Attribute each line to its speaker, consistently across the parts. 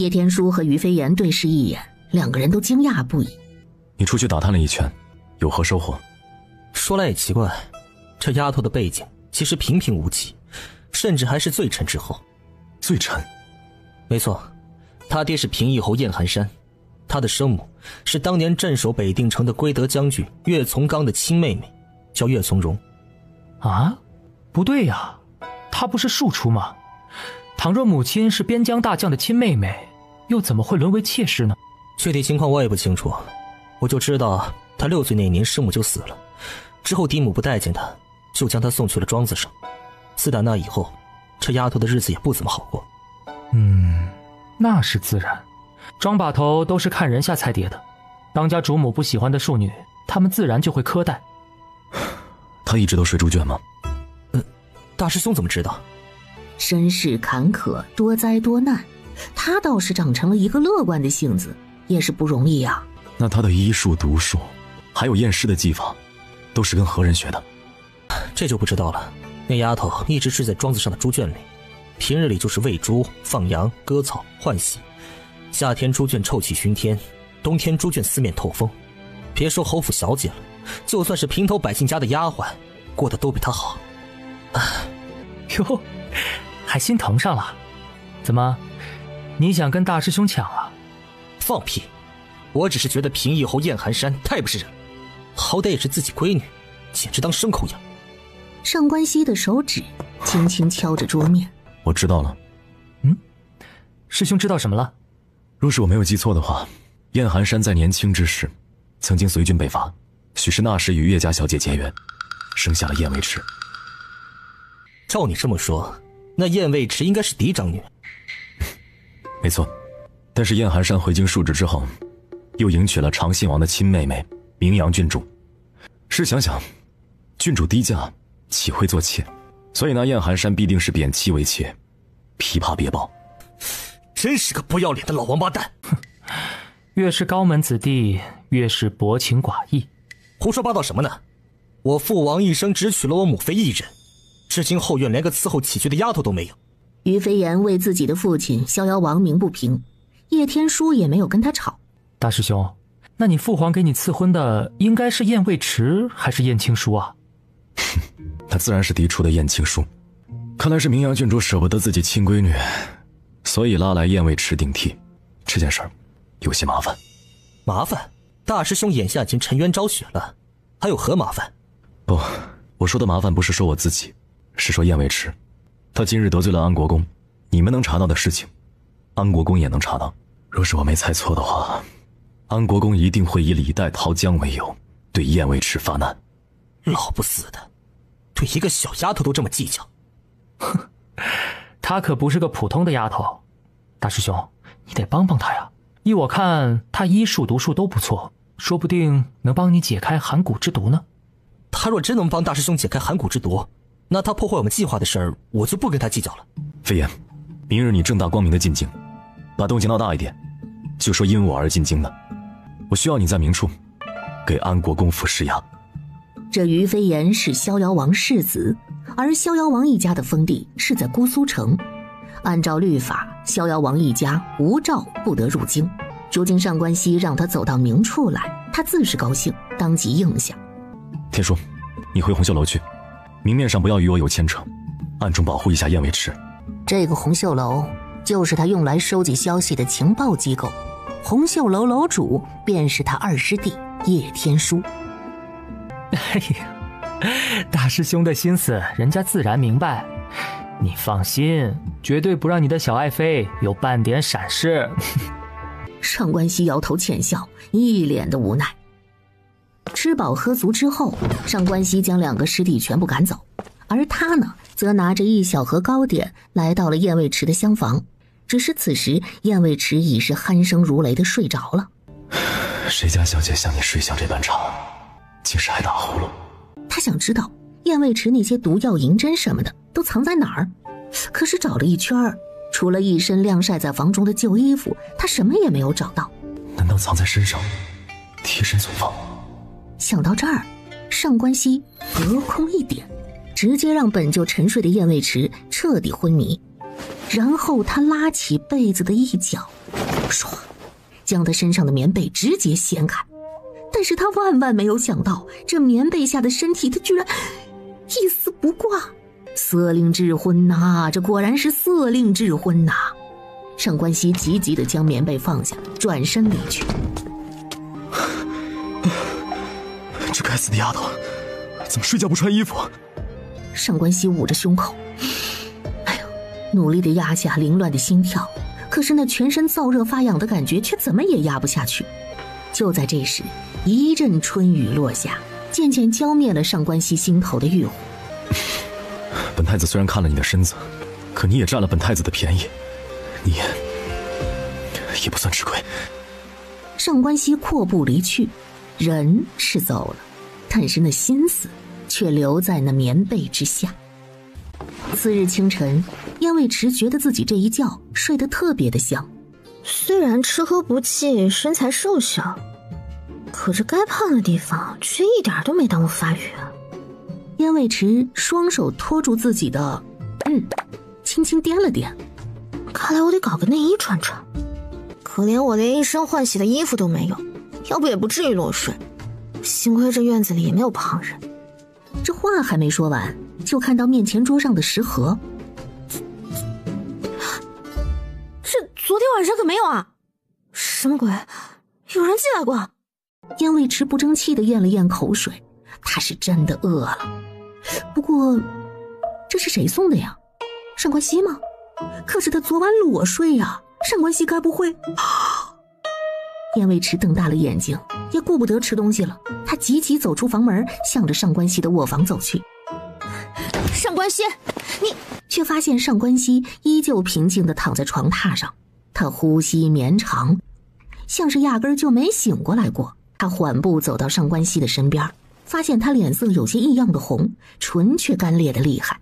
Speaker 1: 叶天书和于飞岩对视一眼，两个人都惊讶不已。
Speaker 2: 你出去打探了一圈，有何收获？
Speaker 3: 说来也奇怪，这丫头的背景其实平平无奇，甚至还是罪臣之后。
Speaker 2: 罪臣？
Speaker 3: 没错，他爹是平邑侯燕寒山，他的生母是当年镇守北定城的归德将军岳从刚的亲妹妹，叫岳从容。
Speaker 4: 啊？不对呀，她不是庶出吗？倘若母亲是边疆大将的亲妹妹，又怎么会沦为妾室呢？
Speaker 3: 具体情况我也不清楚，我就知道她6岁那年师母就死了，之后嫡母不待见她，就将她送去了庄子上。自打那以后，这丫头的日子也不怎么好过。
Speaker 4: 那是自然，庄把头都是看人下菜碟的，当家主母不喜欢的庶女，他们自然就会苛待。
Speaker 2: 他一直都睡猪圈吗？
Speaker 3: 大师兄怎么知道？
Speaker 1: 身世坎坷，多灾多难，他倒是长成了一个乐观的性子，也是不容易啊。
Speaker 2: 那他的医术、毒术，还有验尸的技法，都是跟何人学的？
Speaker 3: 这就不知道了。那丫头一直睡在庄子上的猪圈里，平日里就是喂猪、放羊、割草、换洗。夏天猪圈臭气熏天，冬天猪圈四面透风。别说侯府小姐了，就算是平头百姓家的丫鬟，过得都比她好。
Speaker 4: 哟，还心疼上了？怎么，你想跟大师兄抢啊？
Speaker 3: 放屁！我只是觉得平邑侯燕寒山太不是人，好歹也是自己闺女，简直当牲口养。
Speaker 1: 上官熙的手指轻轻敲着桌面。
Speaker 2: 我知道了。
Speaker 4: 师兄知道什么了？
Speaker 2: 若是我没有记错的话，燕寒山在年轻之时，曾经随军北伐，许是那时与岳家小姐结缘，生下了燕卫迟。
Speaker 3: 照你这么说，那燕卫迟应该是嫡长女。
Speaker 2: 没错，但是燕寒山回京述职之后，又迎娶了长信王的亲妹妹名扬郡主。试想想，郡主低价，岂会做妾？所以那燕寒山必定是贬妻为妾，琵琶别抱。
Speaker 3: 真是个不要脸的老王八蛋！
Speaker 4: 越是高门子弟，越是薄情寡义。
Speaker 3: 胡说八道什么呢？我父王一生只娶了我母妃一人，至今后院连个伺候起居的丫头都没有。
Speaker 1: 于飞岩为自己的父亲逍遥王鸣不平，叶天书也没有跟他吵。
Speaker 4: 大师兄，那你父皇给你赐婚的应该是燕卫迟还是燕青书啊？
Speaker 2: 他自然是嫡出的燕青书。看来是名扬郡主舍不得自己亲闺女，所以拉来燕卫迟顶替。这件事儿有些麻烦。
Speaker 3: 麻烦？大师兄眼下已经沉冤昭雪了，还有何麻烦？
Speaker 2: 不，我说的麻烦不是说我自己，是说燕卫迟。他今日得罪了安国公，你们能查到的事情，安国公也能查到。若是我没猜错的话，安国公一定会以李代桃僵为由，对燕卫迟发难。
Speaker 3: 老不死的，对一个小丫头都这么计较。
Speaker 4: 哼，她可不是个普通的丫头，大师兄，你得帮帮她呀。依我看，她医术毒术都不错，说不定能帮你解开寒骨之毒呢。
Speaker 3: 她若真能帮大师兄解开寒骨之毒，那她破坏我们计划的事儿，我就不跟她计较了。
Speaker 2: 飞燕，明日你正大光明的进京，把动静闹大一点，就说因我而进京的。我需要你在明处给安国公府施压。
Speaker 1: 这于飞岩是逍遥王世子，而逍遥王一家的封地是在姑苏城。按照律法，逍遥王一家无诏不得入京。如今上官熙让他走到明处来，他自是高兴，当即应下。
Speaker 2: 天书，你回红袖楼去，明面上不要与我有牵扯，暗中保护一下燕卫迟。
Speaker 1: 这个红袖楼就是他用来收集消息的情报机构，红袖楼楼主便是他二师弟叶天书。
Speaker 4: 哎呀，大师兄的心思人家自然明白，你放心，绝对不让你的小爱妃有半点闪失。
Speaker 1: 上官熙摇头欠笑，一脸的无奈。吃饱喝足之后，上官熙将两个师弟全部赶走，而他呢，则拿着一小盒糕点来到了燕卫迟的厢房。只是此时燕卫迟已是鼾声如雷的睡着了。
Speaker 2: 谁家小姐像你睡相这般差，竟是还打呼噜？
Speaker 1: 他想知道燕卫迟那些毒药银针什么的都藏在哪儿，可是找了一圈，除了一身晾晒在房中的旧衣服，他什么也没有找到。
Speaker 2: 难道藏在身上，贴身存放？
Speaker 1: 想到这儿，上官熙额空一点，直接让本就沉睡的燕卫迟彻底昏迷。然后他拉起被子的一角，唰，将他身上的棉被直接掀开。但是他万万没有想到，这棉被下的身体他居然一丝不挂。色令智昏呐，这果然是色令智昏呐。上官熙急急地将棉被放下，转身离去。
Speaker 2: 这该死的丫头，怎么睡觉不穿衣服？
Speaker 1: 上官熙捂着胸口，哎呦，努力地压下凌乱的心跳，可是那全身燥热发痒的感觉却怎么也压不下去。就在这时，一阵春雨落下，渐渐浇灭了上官熙心头的欲火。
Speaker 2: 本太子虽然看了你的身子，可你也占了本太子的便宜，你也不算吃亏。
Speaker 1: 上官熙阔步离去，人是走了，但是那心思却留在那棉被之下。次日清晨，燕卫迟觉得自己这一觉睡得特别的香。
Speaker 5: 虽然吃喝不济，身材瘦小，可这该胖的地方却一点都没耽误发育啊。
Speaker 1: 燕卫迟双手托住自己的轻轻掂了掂。
Speaker 5: 看来我得搞个内衣穿穿，可怜我连一身换洗的衣服都没有，要不也不至于落水。幸亏这院子里也没有旁人。
Speaker 1: 这话还没说完，就看到面前桌上的食盒。
Speaker 5: 这昨天晚上可没有啊！什么鬼？有人进来过？
Speaker 1: 燕卫迟不争气地咽了咽口水，他是真的饿了。不过，这是谁送的呀？上官熙吗？可是他昨晚裸睡呀，上官熙该不会……燕卫迟瞪大了眼睛，也顾不得吃东西了。他急急走出房门，向着上官熙的卧房走去。
Speaker 5: 上官熙，你……
Speaker 1: 却发现上官熙依旧平静地躺在床榻上，他呼吸绵长，像是压根就没醒过来过。他缓步走到上官熙的身边，发现他脸色有些异样的红，唇却干裂的厉害。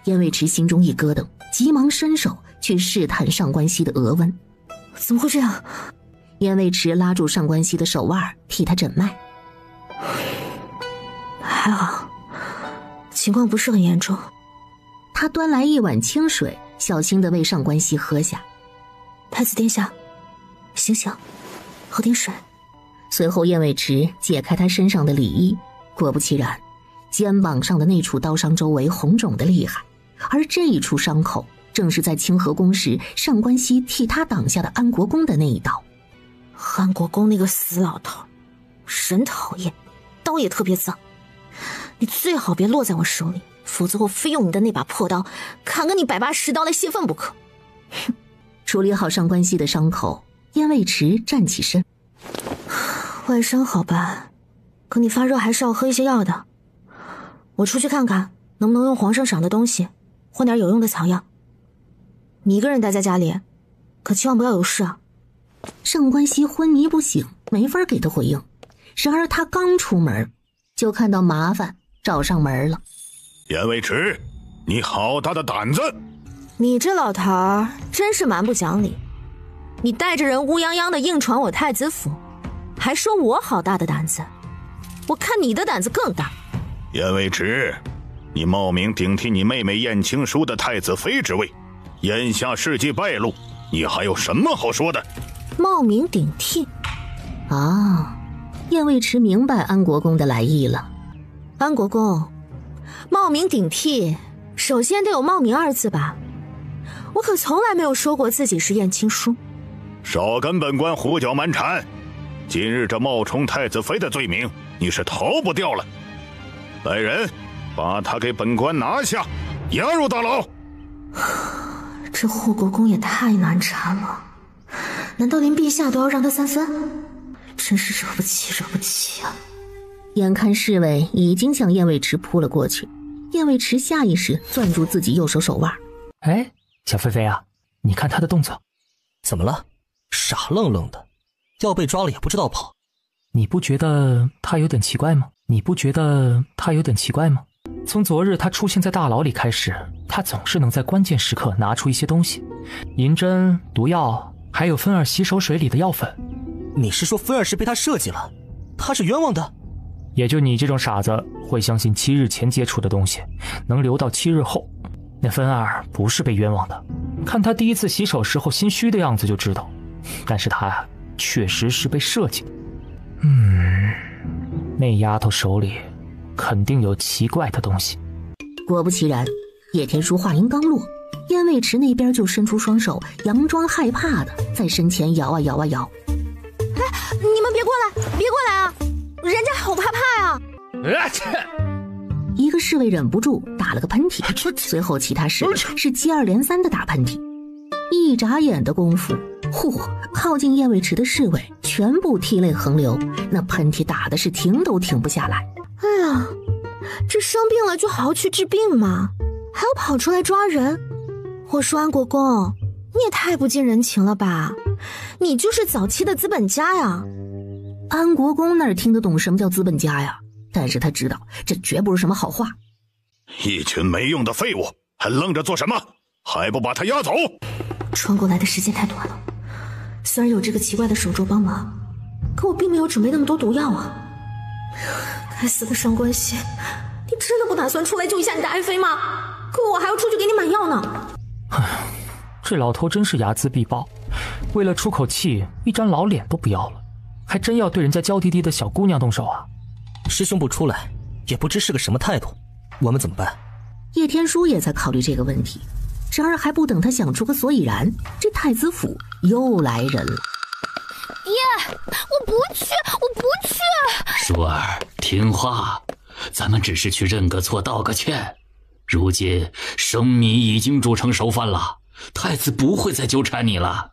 Speaker 1: 燕卫迟心中一咯噔，急忙伸手去试探上官熙的额温。
Speaker 5: 怎么会这样？
Speaker 1: 燕卫迟拉住上官熙的手腕，替他诊脉。
Speaker 5: 还好，情况不是很严重。
Speaker 1: 他端来一碗清水，小心地为上官熙喝下。
Speaker 5: 太子殿下，醒醒，喝点水。
Speaker 1: 随后燕卫迟解开他身上的里衣，果不其然，肩膀上的那处刀伤周围红肿的厉害，而这一处伤口正是在清河宫时上官熙替他挡下的安国公的那一刀。
Speaker 5: 安国公那个死老头，真讨厌，刀也特别脏。你最好别落在我手里，否则我非用你的那把破刀砍个你180刀来泄愤不可。
Speaker 1: 处理好上官熙的伤口，燕卫迟站起身。
Speaker 5: 外伤好办，可你发热还是要喝一些药的。我出去看看能不能用皇上赏的东西换点有用的草药。你一个人待在家里，可千万不要有事啊。
Speaker 1: 上官熙昏迷不醒，没法给他回应。然而他刚出门，就看到麻烦找上门了。
Speaker 6: 燕卫迟，你好大的胆子！
Speaker 5: 你这老头儿真是蛮不讲理，你带着人乌泱泱的硬闯我太子府，还说我好大的胆子，我看你的胆子更大。
Speaker 6: 燕卫迟，你冒名顶替你妹妹燕青书的太子妃之位，眼下事迹败露，你还有什么好说的？
Speaker 5: 冒名顶替
Speaker 1: 啊！燕卫迟明白安国公的来意了。
Speaker 5: 安国公，冒名顶替首先得有冒名二字吧？我可从来没有说过自己是燕青书。
Speaker 6: 少跟本官胡搅蛮缠，今日这冒充太子妃的罪名你是逃不掉了。来人，把他给本官拿下，押入大牢。
Speaker 5: 这护国公也太难缠了，难道连陛下都要让他三分？真是惹不起惹不起啊！
Speaker 1: 眼看侍卫已经向燕卫迟扑了过去，燕卫迟下意识攥住自己右手手腕。
Speaker 4: 哎，小菲菲啊，你看他的动作。
Speaker 3: 怎么了？傻愣愣的，要被抓了也不知道跑。
Speaker 4: 你不觉得他有点奇怪吗？从昨日他出现在大牢里开始，他总是能在关键时刻拿出一些东西，银针、毒药，还有芬儿洗手水里的药粉。
Speaker 3: 你是说芬儿是被他设计了，他是冤枉的？
Speaker 4: 也就你这种傻子会相信7日前接触的东西能留到7日后。那芬儿不是被冤枉的，看她第一次洗手时候心虚的样子就知道。但是她呀，确实是被设计的。那丫头手里肯定有奇怪的东西。
Speaker 1: 果不其然，叶天书话音刚落，燕卫池那边就伸出双手，佯装害怕的在身前摇啊摇啊摇。
Speaker 5: 哎，你们别过来，别过来啊！人家好怕怕呀！
Speaker 1: 一个侍卫忍不住打了个喷嚏，随后其他侍卫是接二连三的打喷嚏。一眨眼的功夫，靠近燕卫池的侍卫全部涕泪横流，那喷嚏打的是停都停不下来。
Speaker 5: 哎呀，这生病了就好好去治病嘛，还要跑出来抓人。我说安国公，你也太不近人情了吧，你就是早期的资本家呀。
Speaker 1: 安国公哪听得懂什么叫资本家呀？但是他知道这绝不是什么好话。
Speaker 6: 一群没用的废物，还愣着做什么？还不把他押走？
Speaker 5: 穿过来的时间太短了，虽然有这个奇怪的手镯帮忙，可我并没有准备那么多毒药啊。该死的上官溪，你真的不打算出来救一下你的爱妃吗？可我还要出去给你买药呢。
Speaker 4: 这老头真是睚眦必报，为了出口气，一张老脸都不要了，还真要对人家娇滴滴的小姑娘动手啊！
Speaker 3: 师兄不出来，也不知是个什么态度，我们怎么办？
Speaker 1: 叶天书也在考虑这个问题，然而还不等他想出个所以然，这太子府又来人了。
Speaker 7: 爷，我不去，我不去。
Speaker 8: 舒儿，听话，咱们只是去认个错，道个歉。如今生米已经煮成熟饭了，太子不会再纠缠你了。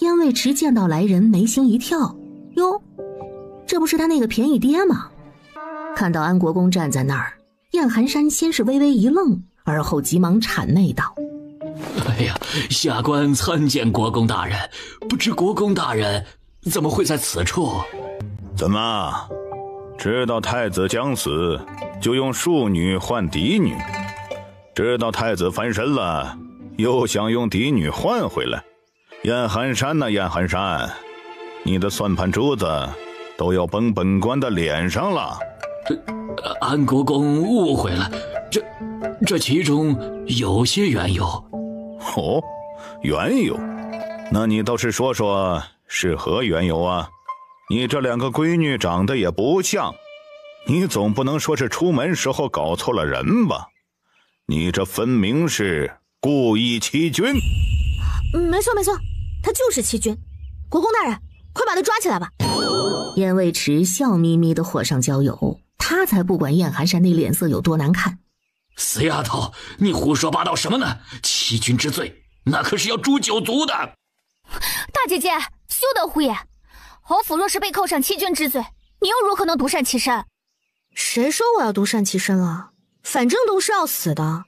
Speaker 1: 燕卫池见到来人，眉心一跳，哟，这不是他那个便宜爹吗？看到安国公站在那儿，燕寒山先是微微一愣，而后急忙谄媚道：
Speaker 8: 哎呀，下官参见国公大人，不知国公大人怎么会在此处？
Speaker 6: 怎么，知道太子将死，就用庶女换嫡女？知道太子翻身了，又想用嫡女换回来？燕寒山呐，燕寒山，你的算盘珠子都要崩本官的脸上了。
Speaker 8: 安国公误会了，这其中有些缘由。
Speaker 6: 哦，缘由？那你倒是说说是何缘由啊？你这两个闺女长得也不像，你总不能说是出门时候搞错了人吧？你这分明是故意欺君。
Speaker 5: 没错没错，他就是欺君。国公大人，快把他抓起来吧。
Speaker 1: 燕卫池笑眯眯的火上浇油，他才不管燕寒山那脸色有多难看。
Speaker 8: 死丫头，你胡说八道什么呢？欺君之罪，那可是要诛九族的。
Speaker 7: 大姐姐，休得胡言！侯府若是被扣上欺君之罪，你又如何能独善其身？
Speaker 5: 谁说我要独善其身了？反正都是要死的，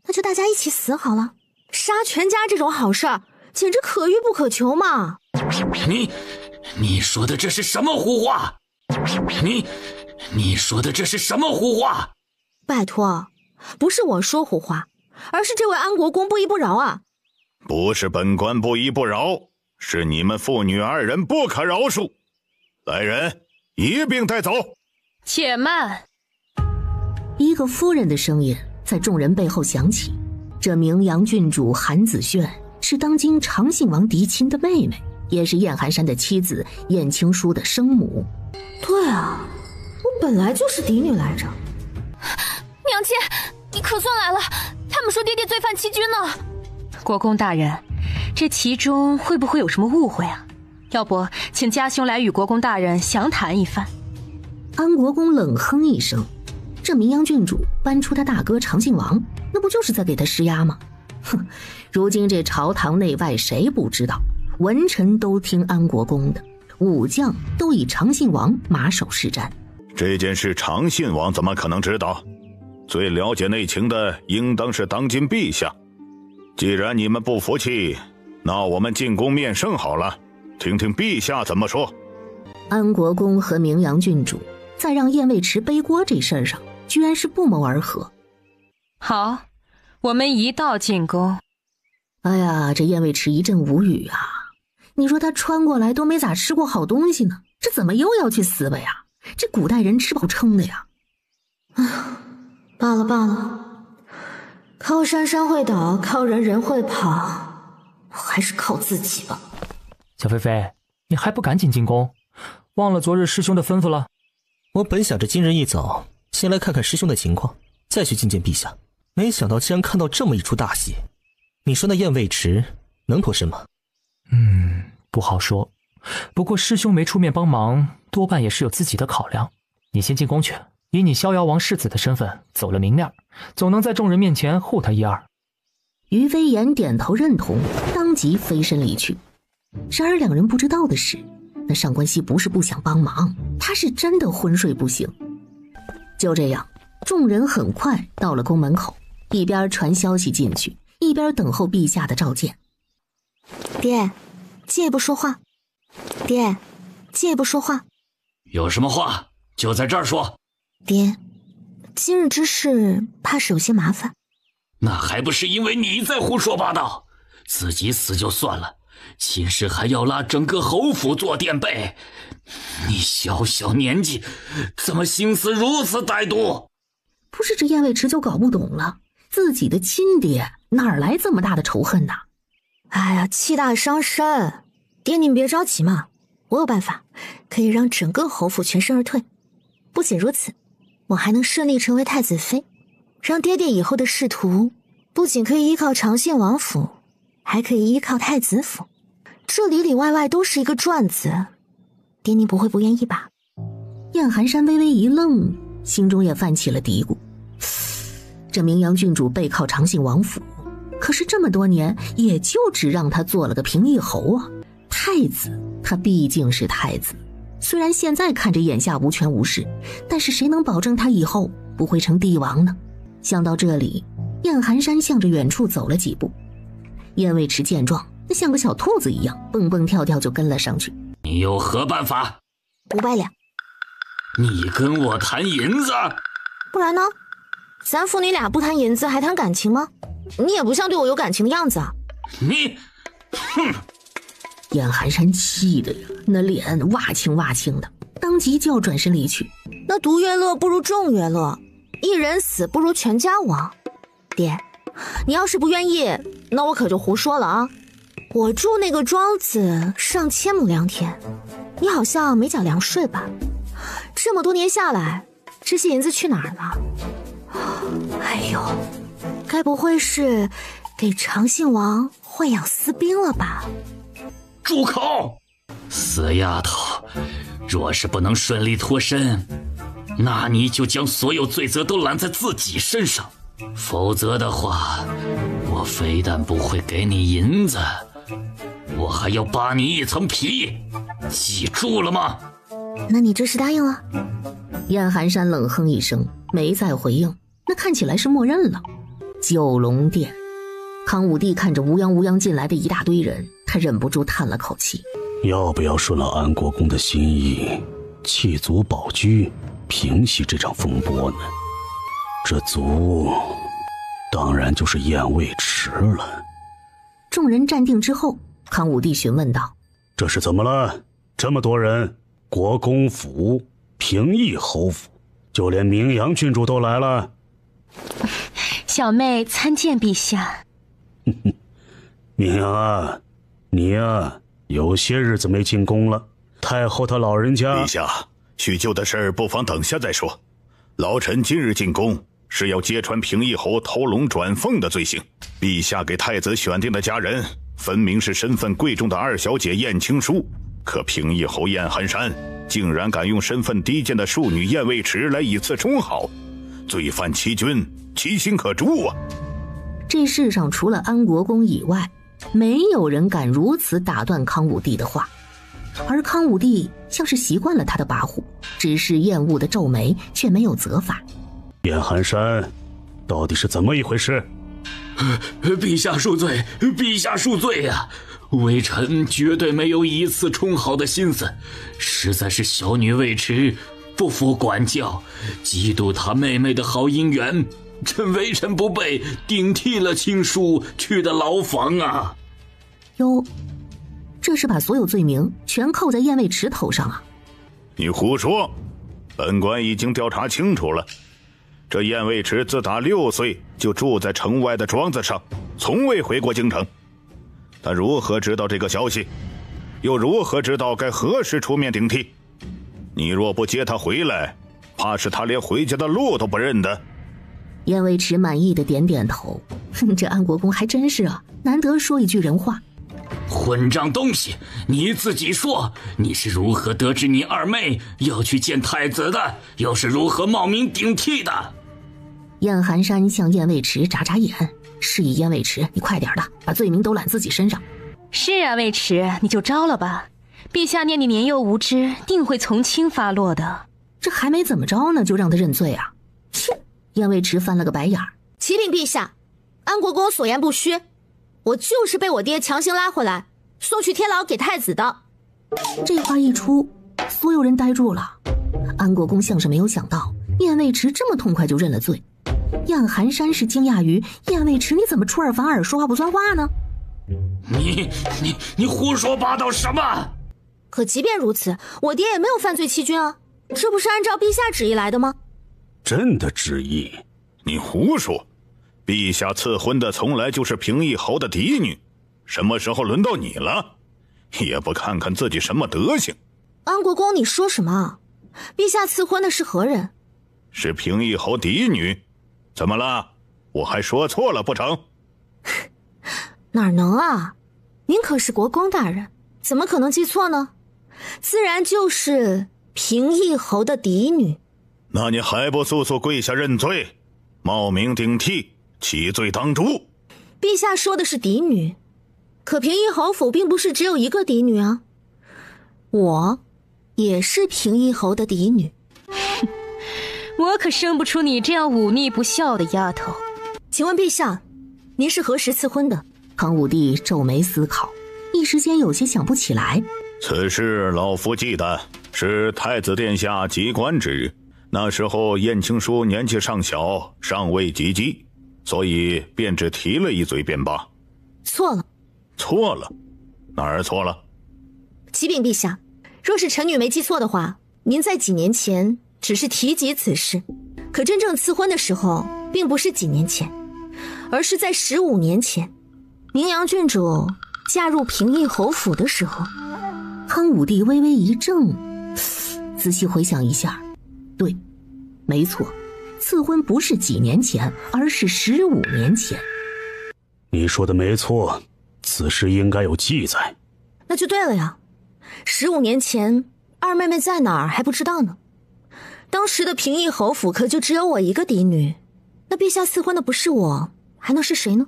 Speaker 5: 那就大家一起死好了。杀全家这种好事儿，简直可遇不可求嘛！
Speaker 8: 你说的这是什么胡话？你说的这是什么胡话？
Speaker 5: 拜托，不是我说胡话，而是这位安国公不依不饶啊！
Speaker 6: 不是本官不依不饶，是你们父女二人不可饶恕。来人，一并带走。
Speaker 7: 且慢！
Speaker 1: 一个夫人的声音在众人背后响起。这名阳郡主韩子轩是当今长信王嫡亲的妹妹，也是燕寒山的妻子燕青书的生母。
Speaker 5: 对啊，我本来就是嫡女来着。
Speaker 7: 娘亲，你可算来了！他们说爹爹罪犯欺君呢。
Speaker 9: 国公大人，这其中会不会有什么误会啊？要不请家兄来与国公大人详谈一番。
Speaker 1: 安国公冷哼一声，这名阳郡主搬出他大哥长信王，那不就是在给他施压吗？哼，如今这朝堂内外谁不知道，文臣都听安国公的，武将都以长信王马首是瞻。
Speaker 6: 这件事长信王怎么可能知道？最了解内情的应当是当今陛下。既然你们不服气，那我们进宫面圣好了，听听陛下怎么说。
Speaker 1: 安国公和名阳郡主在让燕卫池背锅这事儿上居然是不谋而合。
Speaker 9: 好，我们一道进宫。
Speaker 1: 哎呀，这燕卫池一阵无语啊！你说他穿过来都没咋吃过好东西呢，这怎么又要去死吧呀？这古代人吃饱撑的呀！
Speaker 5: 罢了罢了，靠山山会倒，靠人人会跑，还是靠自己吧。
Speaker 4: 小菲菲，你还不赶紧进宫？忘了昨日师兄的吩咐了？
Speaker 3: 我本想着今日一早先来看看师兄的情况，再去觐见陛下，没想到竟然看到这么一出大戏。你说那燕卫池能脱身吗？
Speaker 4: 不好说。不过师兄没出面帮忙，多半也是有自己的考量。你先进宫去，以你逍遥王世子的身份走了明面，总能在众人面前护他一二。
Speaker 1: 于飞檐点头认同，当即飞身离去。然而两人不知道的是，那上官熙不是不想帮忙，他是真的昏睡不醒。就这样，众人很快到了宫门口，一边传消息进去，一边等候陛下的召见。
Speaker 5: 爹，借不说话。爹，借不说话。
Speaker 8: 有什么话就在这儿说。
Speaker 5: 爹，今日之事怕是有些麻烦。
Speaker 8: 那还不是因为你在胡说八道，自己死就算了，秦氏还要拉整个侯府做垫背。你小小年纪，怎么心思如此歹毒？
Speaker 1: 不是这燕卫池就搞不懂了，自己的亲爹哪来这么大的仇恨呢？
Speaker 5: 哎呀，气大伤身。爹您别着急嘛，我有办法可以让整个侯府全身而退。不仅如此，我还能顺利成为太子妃，让爹爹以后的仕途不仅可以依靠长信王府，还可以依靠太子府，这里里外外都是一个转子。爹您不会不愿意吧？
Speaker 1: 燕寒山微微一愣，心中也泛起了嘀咕。这明阳郡主背靠长信王府，可是这么多年也就只让他做了个平邑侯啊。太子他毕竟是太子，虽然现在看着眼下无权无势，但是谁能保证他以后不会成帝王呢？想到这里，燕寒山向着远处走了几步。燕卫池见状，那像个小兔子一样蹦蹦跳跳就跟了上去。
Speaker 8: 你有何办法
Speaker 5: ？500两。
Speaker 8: 你跟我谈银子？
Speaker 5: 不然呢？咱父女俩不谈银子还谈感情吗？你也不像对我有感情的样子啊。
Speaker 8: 你，哼！
Speaker 1: 燕寒山气的呀，那脸哇青哇青的，当即就要转身离去。
Speaker 5: 那独乐乐不如众乐乐，一人死不如全家亡。爹，你要是不愿意，那我可就胡说了啊。我住那个庄子上千亩良田，你好像没缴粮税吧？这么多年下来，这些银子去哪儿了？哎呦，该不会是给长信王豢养私兵了吧？
Speaker 8: 住口！死丫头，若是不能顺利脱身，那你就将所有罪责都揽在自己身上，否则的话，我非但不会给你银子，我还要扒你一层皮，记住了吗？
Speaker 5: 那你这是答应了？
Speaker 1: 燕寒山冷哼一声，没再回应，那看起来是默认了。九龙殿，康武帝看着乌泱乌泱进来的一大堆人，他忍不住叹了口气。
Speaker 10: 要不要顺了安国公的心意，弃族保居，平息这场风波呢？这族当然就是燕卫池了。
Speaker 1: 众人站定之后，康武帝询问道：
Speaker 10: 这是怎么了？这么多人，国公府、平邑侯府，就连明阳郡主都来了。
Speaker 9: 小妹参见陛下。
Speaker 10: 明阳啊，你啊，有些日子没进宫了。太后她老人家……
Speaker 6: 陛下，叙旧的事儿不妨等下再说。老臣今日进宫是要揭穿平邑侯偷龙转凤的罪行。陛下给太子选定的佳人，分明是身份贵重的二小姐燕青淑，可平邑侯燕寒山竟然敢用身份低贱的庶女燕卫池来以次充好，罪犯欺君，其心可诛啊！
Speaker 1: 这世上除了安国公以外，没有人敢如此打断康武帝的话。而康武帝像是习惯了他的跋扈，只是厌恶的皱眉，却没有责罚。
Speaker 10: 燕寒山到底是怎么一回事？
Speaker 8: 陛下恕罪，陛下恕罪呀！微臣绝对没有以次充好的心思，实在是小女尉迟不服管教，嫉妒她妹妹的好姻缘，朕微臣不备，顶替了亲叔去的牢房啊！
Speaker 1: 哟，这是把所有罪名全扣在燕卫池头上啊！
Speaker 6: 你胡说，本官已经调查清楚了，这燕卫迟自打6岁就住在城外的庄子上，从未回过京城。他如何知道这个消息？又如何知道该何时出面顶替？你若不接他回来，怕是他连回家的路都不认得。
Speaker 1: 燕卫迟满意的点点头，这安国公还真是啊，难得说一句人话。
Speaker 8: 混账东西，你自己说，你是如何得知你二妹要去见太子的，又是如何冒名顶替的？
Speaker 1: 燕寒山向燕卫迟眨眨眼，示意燕卫迟，你快点的，把罪名都揽自己身上。
Speaker 9: 是啊，卫迟，你就招了吧，陛下念你年幼无知，定会从轻发落的。
Speaker 1: 这还没怎么着呢，就让他认罪啊？切！燕卫迟翻了个白眼儿。
Speaker 5: 启禀陛下，安国公所言不虚，我就是被我爹强行拉回来，送去天牢给太子的。
Speaker 1: 这话一出，所有人呆住了。安国公像是没有想到燕卫迟这么痛快就认了罪。燕寒山是惊讶于燕卫迟你怎么出尔反尔，说话不算话呢？
Speaker 8: 你胡说八道什么？
Speaker 5: 可即便如此，我爹也没有犯罪欺君啊，这不是按照陛下旨意来的吗？
Speaker 10: 朕的旨意？
Speaker 6: 你胡说！陛下赐婚的从来就是平邑侯的嫡女，什么时候轮到你了？也不看看自己什么德行。
Speaker 5: 安国公，你说什么？陛下赐婚的是何人？
Speaker 6: 是平邑侯嫡女。怎么了？我还说错了不成？
Speaker 5: 哪能啊，您可是国公大人，怎么可能记错呢？自然就是平邑侯的嫡女。
Speaker 6: 那你还不速速跪下认罪，冒名顶替，起罪当诛？
Speaker 5: 陛下说的是嫡女，可平邑侯府并不是只有一个嫡女啊，我也是平邑侯的嫡女。
Speaker 9: 我可生不出你这样忤逆不孝的丫头。
Speaker 5: 请问陛下，您是何时赐婚的？
Speaker 1: 康武帝皱眉思考，一时间有些想不起来。
Speaker 6: 此事老夫记得，是太子殿下及官之日。那时候燕青书年纪尚小，尚未及笄，所以便只提了一嘴便罢。
Speaker 5: 错了。
Speaker 6: 错了？哪儿错了？
Speaker 5: 启禀陛下，若是臣女没记错的话，您在几年前只是提及此事，可真正赐婚的时候并不是几年前，而是在15年前，明阳郡主嫁入平邑侯府的时候。
Speaker 1: 康武帝微微一怔，仔细回想一下，对，没错，赐婚不是几年前，而是15年前。
Speaker 10: 你说的没错，此事应该有记载。
Speaker 5: 那就对了呀，15年前二妹妹在哪儿还不知道呢。当时的平邑侯府可就只有我一个嫡女，那陛下赐婚的不是我，还能是谁呢？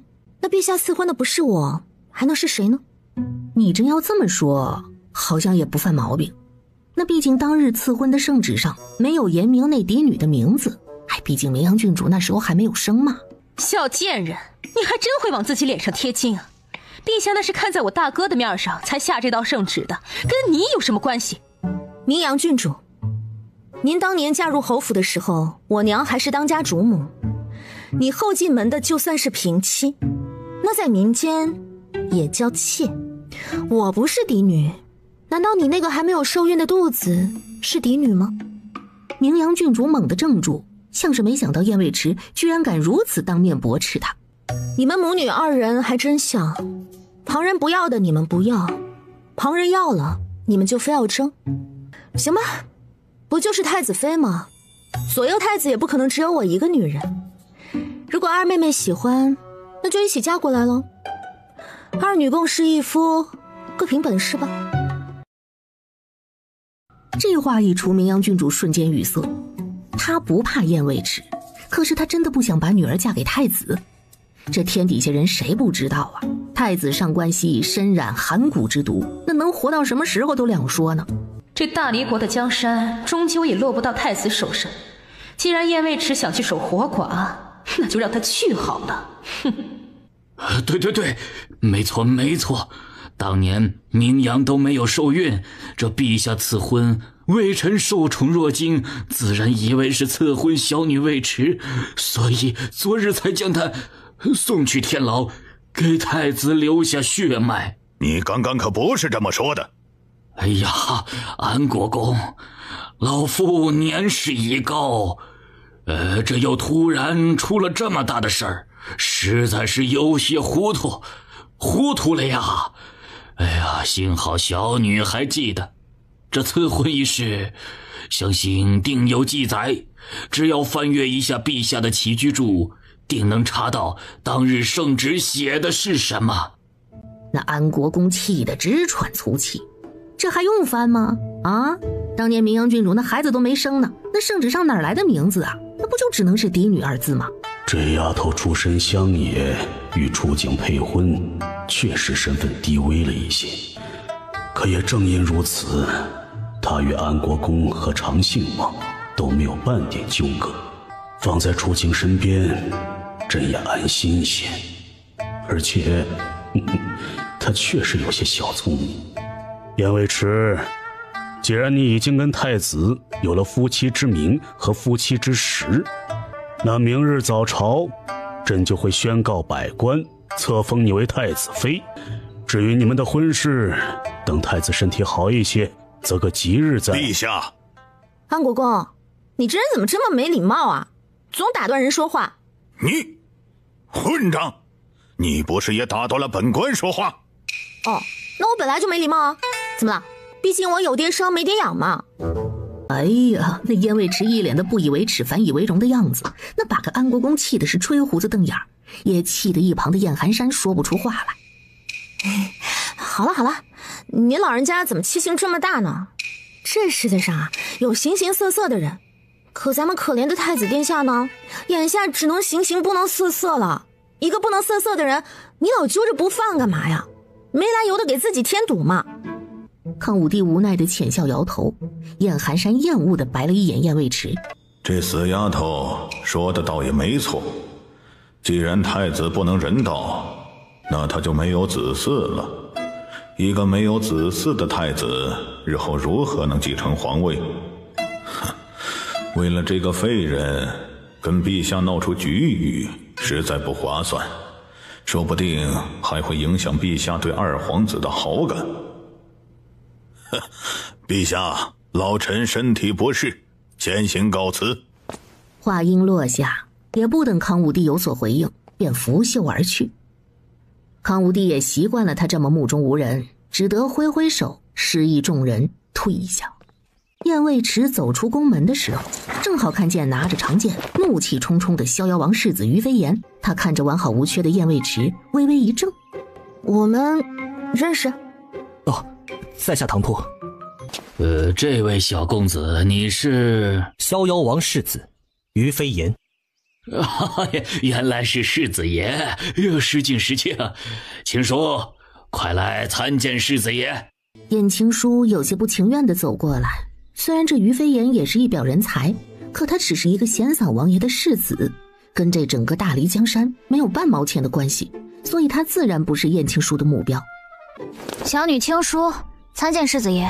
Speaker 5: 你真要这么说，好像也不犯毛病。那毕竟当日赐婚的圣旨上没有言明那嫡女的名字，毕竟明阳郡主那时候还没有生嘛。
Speaker 9: 小贱人，你还真会往自己脸上贴金啊！陛下那是看在我大哥的面上才下这道圣旨的，跟你有什么关系？
Speaker 5: 明阳郡主，您当年嫁入侯府的时候，我娘还是当家主母，你后进门的就算是平妻，那在民间也叫妾。我不是嫡女，难道你那个还没有受孕的肚子是嫡女吗？
Speaker 1: 明阳郡主猛地怔住，像是没想到燕卫迟居然敢如此当面驳斥他。
Speaker 5: 你们母女二人还真像，旁人不要的你们不要，旁人要了你们就非要争。行吧，不就是太子妃吗？左右太子也不可能只有我一个女人。如果二妹妹喜欢，那就一起嫁过来喽。二女共侍一夫，各凭本事吧。
Speaker 1: 这话一出，明阳郡主瞬间语塞。她不怕燕卫迟，可是她真的不想把女儿嫁给太子。这天底下人谁不知道啊？太子上官熙身染寒蛊之毒，那能活到什么时候都两说呢。
Speaker 9: 这大离国的江山终究也落不到太子手上。既然燕卫迟想去守活寡，那就让他去好了。哼！
Speaker 8: 对，没错。当年明阳都没有受孕，这陛下赐婚，微臣受宠若惊，自然以为是赐婚小女卫迟，所以昨日才将她送去天牢，给太子留下血脉。
Speaker 6: 你刚刚可不是这么说的。
Speaker 8: 哎呀，安国公，老夫年事已高，这又突然出了这么大的事儿，实在是有些糊涂了呀。哎呀，幸好小女还记得，这赐婚一事，相信定有记载。只要翻阅一下陛下的起居注，定能查到当日圣旨写的是什么。
Speaker 1: 那安国公气得直喘粗气，这还用翻吗？啊，当年明阳郡主那孩子都没生呢，那圣旨上哪来的名字啊？那不就只能是嫡女二字吗？
Speaker 10: 这丫头出身乡野，与楚景配婚，确实身份低微了一些。可也正因如此，她与安国公和长信王都没有半点纠葛，放在楚景身边，朕也安心些。而且，她确实有些小聪明。燕卫迟，既然你已经跟太子有了夫妻之名和夫妻之实，那明日早朝，朕就会宣告百官，册封你为太子妃。至于你们的婚事，等太子身体好一些，择个吉日再。
Speaker 6: 陛下，
Speaker 5: 安国公，你这人怎么这么没礼貌啊？总打断人说话。
Speaker 6: 你混账！你不是也打断了本官说话？
Speaker 5: 哦，那我本来就没礼貌啊。怎么了？毕竟我有爹生没爹养嘛。
Speaker 1: 哎呀，那燕卫迟一脸的不以为耻反以为荣的样子，那把个安国公气的是吹胡子瞪眼，也气得一旁的燕寒山说不出话来。
Speaker 5: 好了，您老人家怎么气性这么大呢？这世界上啊，有形形色色的人，可咱们可怜的太子殿下呢，眼下只能形形不能色色了。一个不能色色的人，你老揪着不放干嘛呀？没来由的给自己添堵嘛。
Speaker 1: 康武帝无奈的浅笑摇头，燕寒山厌恶的白了一眼燕卫迟。
Speaker 6: 这死丫头说的倒也没错，既然太子不能人道，那他就没有子嗣了。一个没有子嗣的太子，日后如何能继承皇位？为了这个废人，跟陛下闹出局域，实在不划算，说不定还会影响陛下对二皇子的好感。陛下，老臣身体不适，先行告辞。
Speaker 1: 话音落下，也不等康武帝有所回应，便拂袖而去。康武帝也习惯了他这么目中无人，只得挥挥手示意众人退下。燕卫迟走出宫门的时候，正好看见拿着长剑怒气冲冲的逍遥王世子于飞檐。他看着完好无缺的燕卫迟，微微一怔。
Speaker 5: 我们认识？
Speaker 3: 哦，在下唐突。
Speaker 8: 这位小公子，你是
Speaker 3: 逍遥王世子于飞檐。
Speaker 8: 原来是世子爷，失敬，请说，快来参见世子爷。
Speaker 1: 燕青书有些不情愿地走过来，虽然这于飞檐也是一表人才，可他只是一个闲散王爷的世子，跟这整个大黎江山没有半毛钱的关系，所以他自然不是燕青书的目标。
Speaker 7: 小女青书参见世子爷。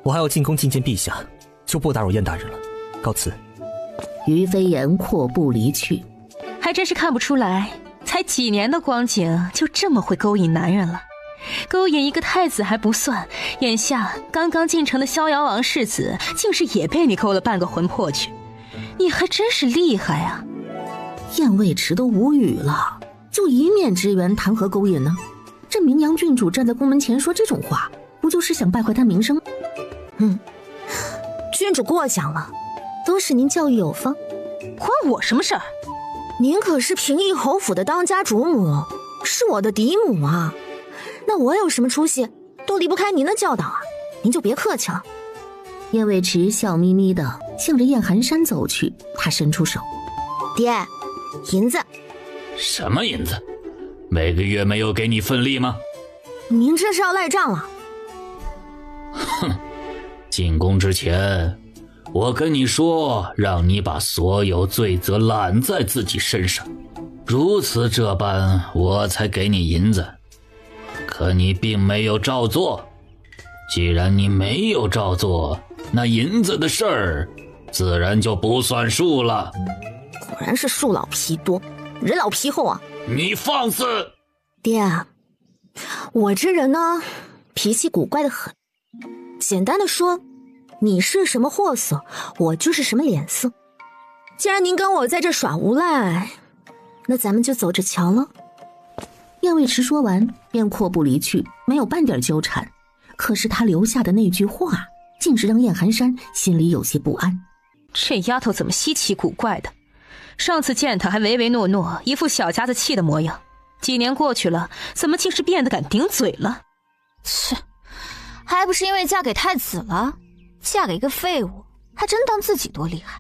Speaker 3: 我还要进宫觐见陛下，就不打扰燕大人了，告辞。
Speaker 1: 于飞檐阔步离去。
Speaker 9: 还真是看不出来，才几年的光景就这么会勾引男人了。勾引一个太子还不算，眼下刚刚进城的逍遥王世子竟是也被你勾了半个魂魄去，你还真是厉害啊。
Speaker 1: 燕卫迟都无语了，就一面之缘谈何勾引呢？这明阳郡主站在宫门前说这种话，不就是想败坏他名声？
Speaker 5: 郡主过奖了，都是您教育有方，
Speaker 9: 关我什么事儿？
Speaker 5: 您可是平邑侯府的当家主母，是我的嫡母啊，那我有什么出息都离不开您的教导啊，您就别客气了。
Speaker 1: 燕卫迟笑眯眯的向着燕寒山走去，他伸出手，
Speaker 5: 爹，银子。
Speaker 8: 什么银子？每个月没有给你份例吗？
Speaker 5: 您这是要赖账了。
Speaker 8: 哼，进宫之前我跟你说，让你把所有罪责揽在自己身上，如此这般我才给你银子，可你并没有照做。既然你没有照做，那银子的事儿自然就不算数了。
Speaker 5: 果然是树老皮多，人老皮厚啊。
Speaker 8: 你放肆！
Speaker 5: 爹，我这人呢，脾气古怪的很。简单的说，你是什么货色，我就是什么脸色。既然您跟我在这耍无赖，那咱们就走着瞧了。
Speaker 1: 燕卫迟说完便阔步离去，没有半点纠缠。可是他留下的那句话竟是让燕寒山心里有些不安。
Speaker 9: 这丫头怎么稀奇古怪的？上次见她还唯唯诺诺，一副小家子气的模样，几年过去了，怎么竟是变得敢顶嘴了？
Speaker 7: 切，还不是因为嫁给太子了？嫁给一个废物，还真当自己多厉害。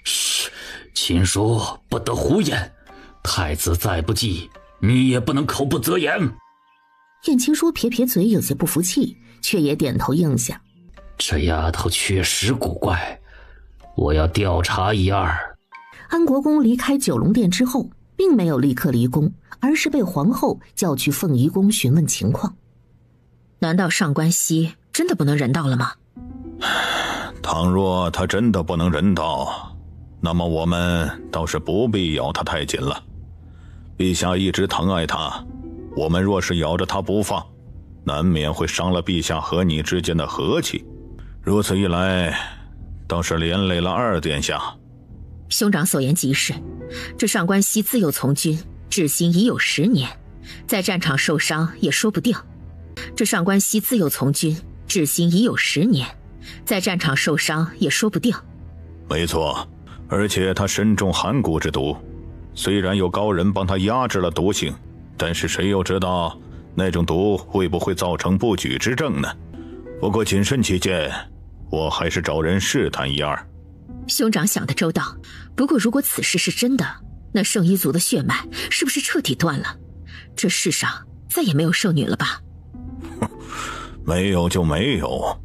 Speaker 8: 嘘，秦叔不得胡言，太子再不济，你也不能口不择言。
Speaker 1: 燕青书撇撇嘴，有些不服气，却也点头应下。
Speaker 8: 这丫头确实古怪，我要调查一二。
Speaker 1: 安国公离开九龙殿之后，并没有立刻离宫，而是被皇后叫去凤仪宫询问情况。
Speaker 11: 难道上官熙真的不能人道了吗？
Speaker 6: 倘若他真的不能人道，那么我们倒是不必咬他太紧了。陛下一直疼爱他，我们若是咬着他不放，难免会伤了陛下和你之间的和气。如此一来，倒是连累了二殿下。
Speaker 11: 兄长所言极是，这上官熙自幼从军，至今已有10年，在战场受伤也说不定。这上官熙自幼从军，至今已有10年，在战场受伤也说不定。
Speaker 6: 没错，而且他身中寒骨之毒，虽然有高人帮他压制了毒性，但是谁又知道那种毒会不会造成不举之症呢？不过谨慎起见，我还是找人试探一二。
Speaker 11: 兄长想得周到，不过如果此事是真的，那圣一族的血脉是不是彻底断了？这世上再也没有圣女了吧？
Speaker 6: 没有就没有，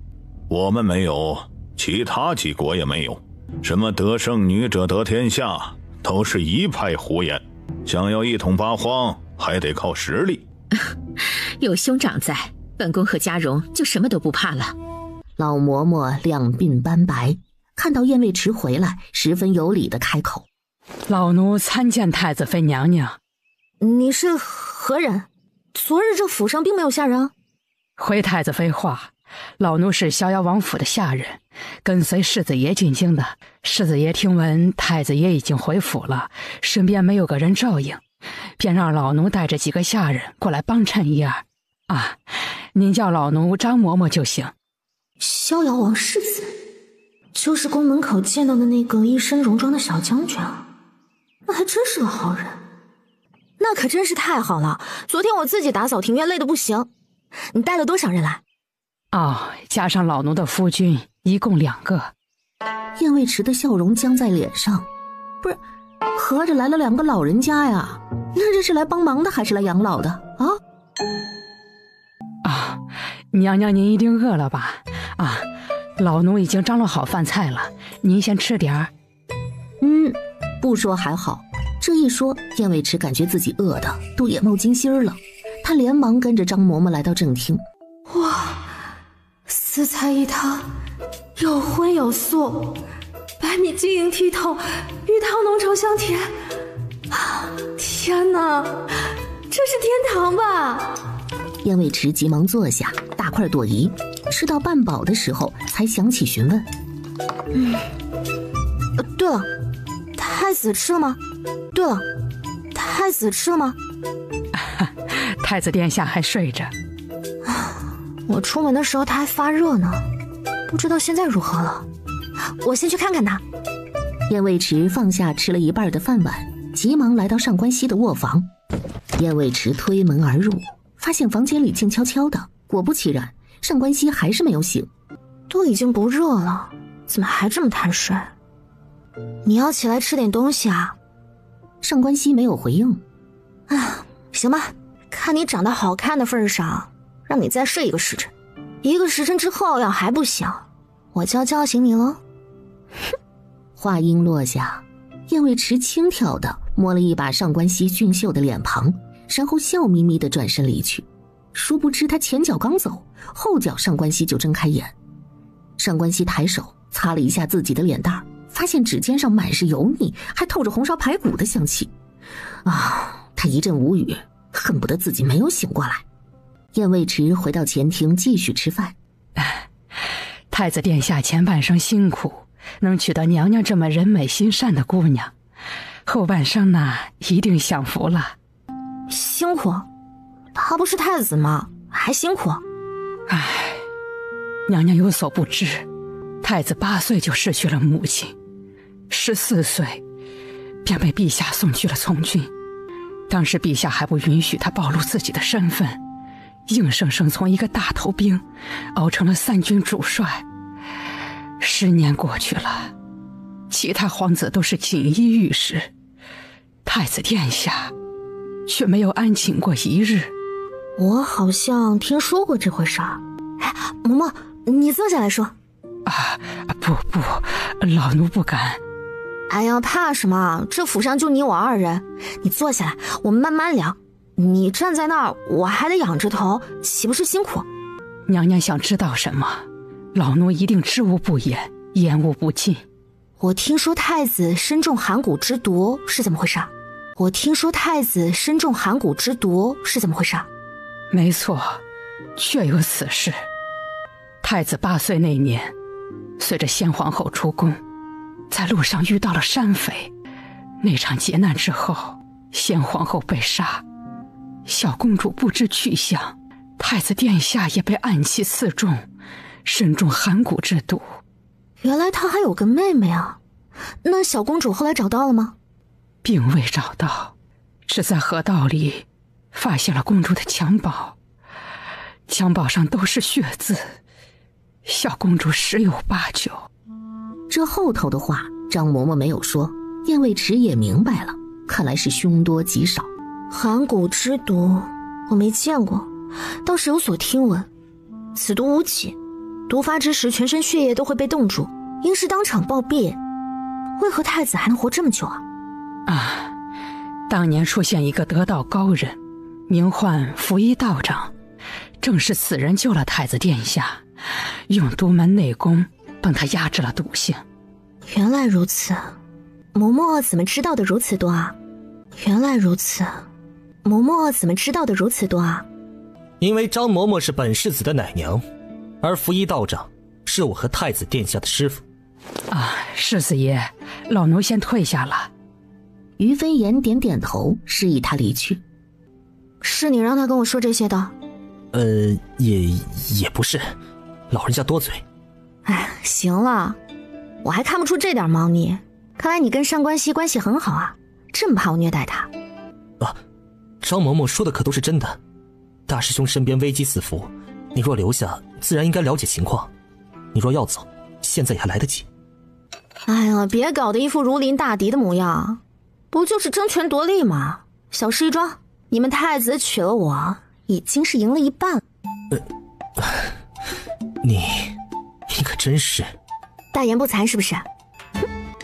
Speaker 6: 我们没有，其他几国也没有。什么得圣女者得天下，都是一派胡言。想要一统八荒，还得靠实力。
Speaker 11: 有兄长在，本宫和嘉荣就什么都不怕了。
Speaker 1: 老嬷嬷两鬓斑白，看到燕卫迟回来，十分有礼的开口：
Speaker 12: 老奴参见太子妃娘娘。
Speaker 5: 你是何人？昨日这府上并没有下人。
Speaker 12: 回太子妃话，老奴是逍遥王府的下人，跟随世子爷进京的。世子爷听闻太子爷已经回府了，身边没有个人照应，便让老奴带着几个下人过来帮衬一二。啊，您叫老奴张嬷嬷就行。
Speaker 5: 逍遥王世子，就是宫门口见到的那个一身戎装的小将军啊，那还真是个好人。那可真是太好了，昨天我自己打扫庭院累得不行。你带了多少人来？
Speaker 12: 哦，加上老奴的夫君，一共2个。
Speaker 1: 燕卫迟的笑容僵在脸上，不是，合着来了2个老人家呀？那这是来帮忙的还是来养老的啊？
Speaker 12: 啊，娘娘您一定饿了吧？啊，老奴已经张罗好饭菜了，您先吃点儿。
Speaker 1: 不说还好，这一说，燕卫迟感觉自己饿的都眼冒金星了。他连忙跟着张嬷嬷来到正厅。
Speaker 5: 哇，四菜一汤，有荤有素，白米晶莹剔透，鱼汤浓稠香甜。天哪，这是天堂吧？
Speaker 1: 燕卫迟急忙坐下，大块朵颐，吃到半饱的时候才想起询问。
Speaker 5: 对了，太子吃了吗？对了，太子吃了吗？
Speaker 12: 太子殿下还睡着。
Speaker 5: 我出门的时候他还发热呢，不知道现在如何了。我先去看看他。
Speaker 1: 燕卫迟放下吃了一半的饭碗，急忙来到上官熙的卧房。燕卫迟推门而入，发现房间里静悄悄的，果不其然，上官熙还是没有醒。
Speaker 5: 都已经不热了，怎么还这么贪睡？你要起来吃点东西啊。
Speaker 1: 上官熙没有回应。
Speaker 5: 行吧，看你长得好看的份上，让你再睡1个时辰，1个时辰之后要还不醒，我就要叫醒你了。
Speaker 1: 话音落下，燕卫迟轻佻地摸了一把上官熙俊秀的脸庞，然后笑眯眯地转身离去。殊不知他前脚刚走，后脚上官熙就睁开眼。上官熙抬手擦了一下自己的脸蛋，发现指尖上满是油腻，还透着红烧排骨的香气。他一阵无语，恨不得自己没有醒过来。燕卫迟回到前厅继续吃饭。
Speaker 12: 太子殿下前半生辛苦，能娶到娘娘这么人美心善的姑娘，后半生呢一定享福了。
Speaker 5: 辛苦？他不是太子吗？还辛苦？
Speaker 12: 唉，娘娘有所不知，太子8岁就失去了母亲，14岁便被陛下送去了从军。当时陛下还不允许他暴露自己的身份，硬生生从一个大头兵熬成了3军主帅。10年过去了，其他皇子都是锦衣玉食，太子殿下却没有安寝过一日。
Speaker 5: 我好像听说过这回事儿。哎，嬷嬷，你坐下来说。
Speaker 12: 不，老奴不敢。
Speaker 5: 哎呀，怕什么？这府上就你我2人，你坐下来，我们慢慢聊。你站在那儿，我还得仰着头，岂不是辛苦？
Speaker 12: 娘娘想知道什么，老奴一定知无不言，言无不尽。
Speaker 5: 我听说太子身中寒骨之毒，是怎么回事？
Speaker 12: 没错，确有此事。太子8岁那年，随着先皇后出宫，在路上遇到了山匪。那场劫难之后，先皇后被杀，小公主不知去向，太子殿下也被暗器刺中，身中寒骨之毒。
Speaker 5: 原来她还有个妹妹啊！那小公主后来找到了吗？
Speaker 12: 并未找到，只在河道里发现了公主的襁褓，襁褓上都是血渍，小公主10有8九。
Speaker 1: 这后头的话张嬷嬷没有说，燕卫迟也明白了，看来是凶多吉少。
Speaker 5: 寒骨之毒我没见过，倒是有所听闻。此毒无起，毒发之时全身血液都会被冻住，应是当场暴毙。为何太子还能活这么久啊？
Speaker 12: 当年出现一个得道高人，名唤拂衣道长，正是此人救了太子殿下，用独门内功帮他压制了毒性。
Speaker 5: 原来如此，嬷嬷怎么知道的如此多啊？
Speaker 3: 因为张嬷嬷是本世子的奶娘，而拂衣道长是我和太子殿下的师傅。
Speaker 12: 世子爷，老奴先退下了。
Speaker 1: 于飞言点点头，示意他离去。
Speaker 5: 是你让他跟我说这些的？
Speaker 3: 也不是，老人家多嘴。
Speaker 5: 哎，行了，我还看不出这点猫腻。看来你跟上官熙关系很好啊，这么怕我虐待他。
Speaker 3: 张嬷嬷说的可都是真的。大师兄身边危机四伏，你若留下，自然应该了解情况。你若要走，现在也还来得及。
Speaker 5: 哎呀，别搞得一副如临大敌的模样，不就是争权夺利吗？小事一桩，你们太子娶了我，已经是赢了一半了。
Speaker 3: 你可真是
Speaker 5: 大言不惭是不是？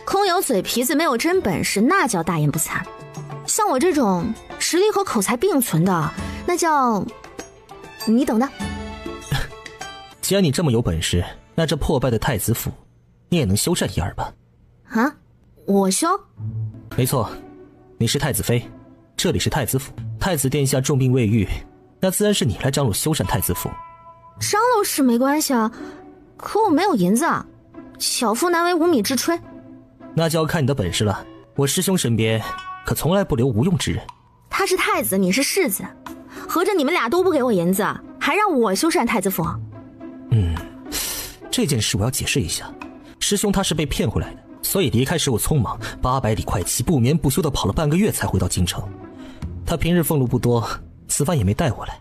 Speaker 5: 空有嘴皮子没有真本事，那叫大言不惭。像我这种实力和口才并存的，那叫你懂的。
Speaker 3: 既然你这么有本事，那这破败的太子府你也能修缮一二吧？
Speaker 5: 我修？
Speaker 3: 没错，你是太子妃，这里是太子府，太子殿下重病未愈，那自然是你来张罗修缮太子府。
Speaker 5: 张罗是没关系啊，可我没有银子啊，巧妇难为无米之炊。
Speaker 3: 那就要看你的本事了，我师兄身边可从来不留无用之人。
Speaker 5: 他是太子，你是世子，合着你们俩都不给我银子，还让我修缮太子府？
Speaker 3: 这件事我要解释一下，师兄他是被骗回来的，所以离开时我匆忙，800里快骑，不眠不休地跑了半个月才回到京城。他平日俸禄不多，此番也没带回来，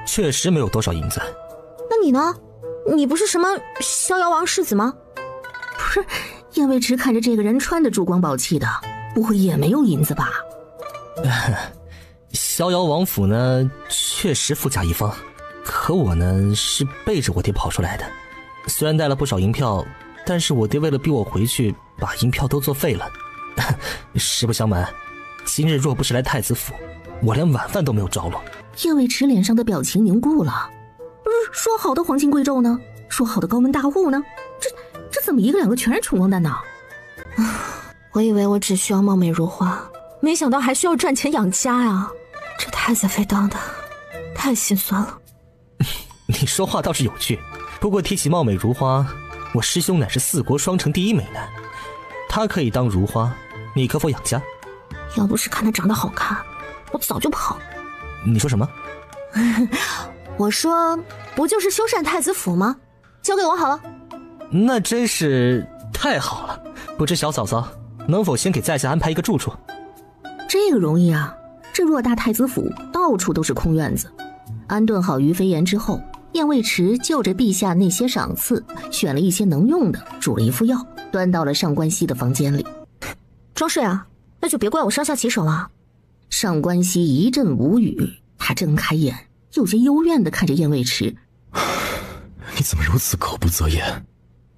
Speaker 3: 确实没有多少银子。
Speaker 5: 那你呢？你不是什么逍遥王世子吗？
Speaker 1: 不是，燕卫迟看着这个人穿的珠光宝气的，不会也没有银子吧？
Speaker 3: 逍遥王府呢，确实富甲一方，可我呢是背着我爹跑出来的。虽然带了不少银票，但是我爹为了逼我回去，把银票都作废了。实不相瞒，今日若不是来太子府，我连晚饭都没有着落。
Speaker 1: 燕卫迟脸上的表情凝固了。不是说好的皇亲贵胄呢？说好的高门大户呢？这怎么一个两个全是穷光蛋呢？
Speaker 5: 我以为我只需要貌美如花，没想到还需要赚钱养家呀！这太子妃当的太心酸了。
Speaker 3: 你说话倒是有趣，不过提起貌美如花，我师兄乃是4国双城第一美男，他可以当如花，你可否养家？
Speaker 5: 要不是看他长得好看，我早就跑了。
Speaker 3: 你说什么？
Speaker 5: 我说，不就是修缮太子府吗？交给我好了。
Speaker 3: 那真是太好了，不知小嫂嫂能否先给在下安排一个住处？
Speaker 1: 这个容易啊，这偌大太子府到处都是空院子。安顿好于飞檐之后，燕卫迟就着陛下那些赏赐，选了一些能用的，煮了一副药，端到了上官熙的房间里。
Speaker 5: 装睡啊？那就别怪我上下其手了。
Speaker 1: 上官熙一阵无语，他睁开眼，有些幽怨地看着燕卫迟。
Speaker 2: 你怎么如此口不择言？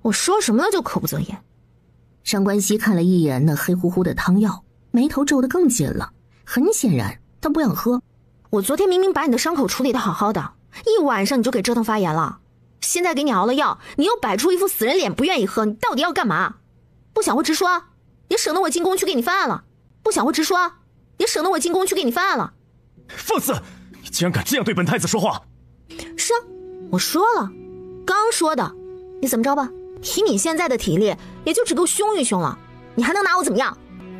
Speaker 5: 我说什么了就口不择言？
Speaker 1: 上官熙看了一眼那黑乎乎的汤药，眉头皱得更紧了。很显然他不想喝。
Speaker 5: 我昨天明明把你的伤口处理得好好的，一晚上你就给折腾发炎了。现在给你熬了药，你又摆出一副死人脸不愿意喝，你到底要干嘛？不想活直说，也省得我进宫去给你翻案了。不想活直说，也省得我进宫去给你翻案了。
Speaker 2: 放肆！你竟然敢这样对本太子说话！
Speaker 5: 是啊，我说了，刚说的。你怎么着吧？以你现在的体力，也就只够凶一凶了，你还能拿我怎么样？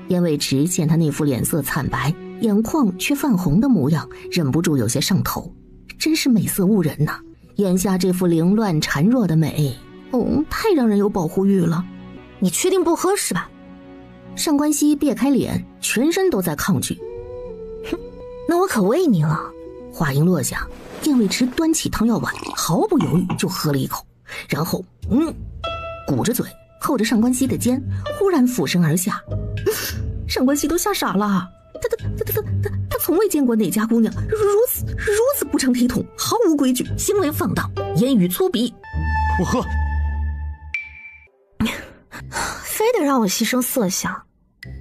Speaker 1: 燕卫迟见他那副脸色惨白，眼眶却泛红的模样，忍不住有些上头。真是美色误人呐！眼下这副凌乱孱弱的美，太让人有保护欲了。
Speaker 5: 你确定不喝是吧？
Speaker 1: 上官熙别开脸，全身都在抗拒。
Speaker 5: 哼，那我可喂你了。
Speaker 1: 话音落下，燕卫迟端起汤药碗，毫不犹豫就喝了一口，然后鼓着嘴扣着上官熙的肩，忽然俯身而下。上官熙都吓傻了，他从未见过哪家姑娘如此不成体统，毫无规矩，行为放荡，言语粗鄙。
Speaker 3: 我喝。
Speaker 5: 非得让我牺牲色相，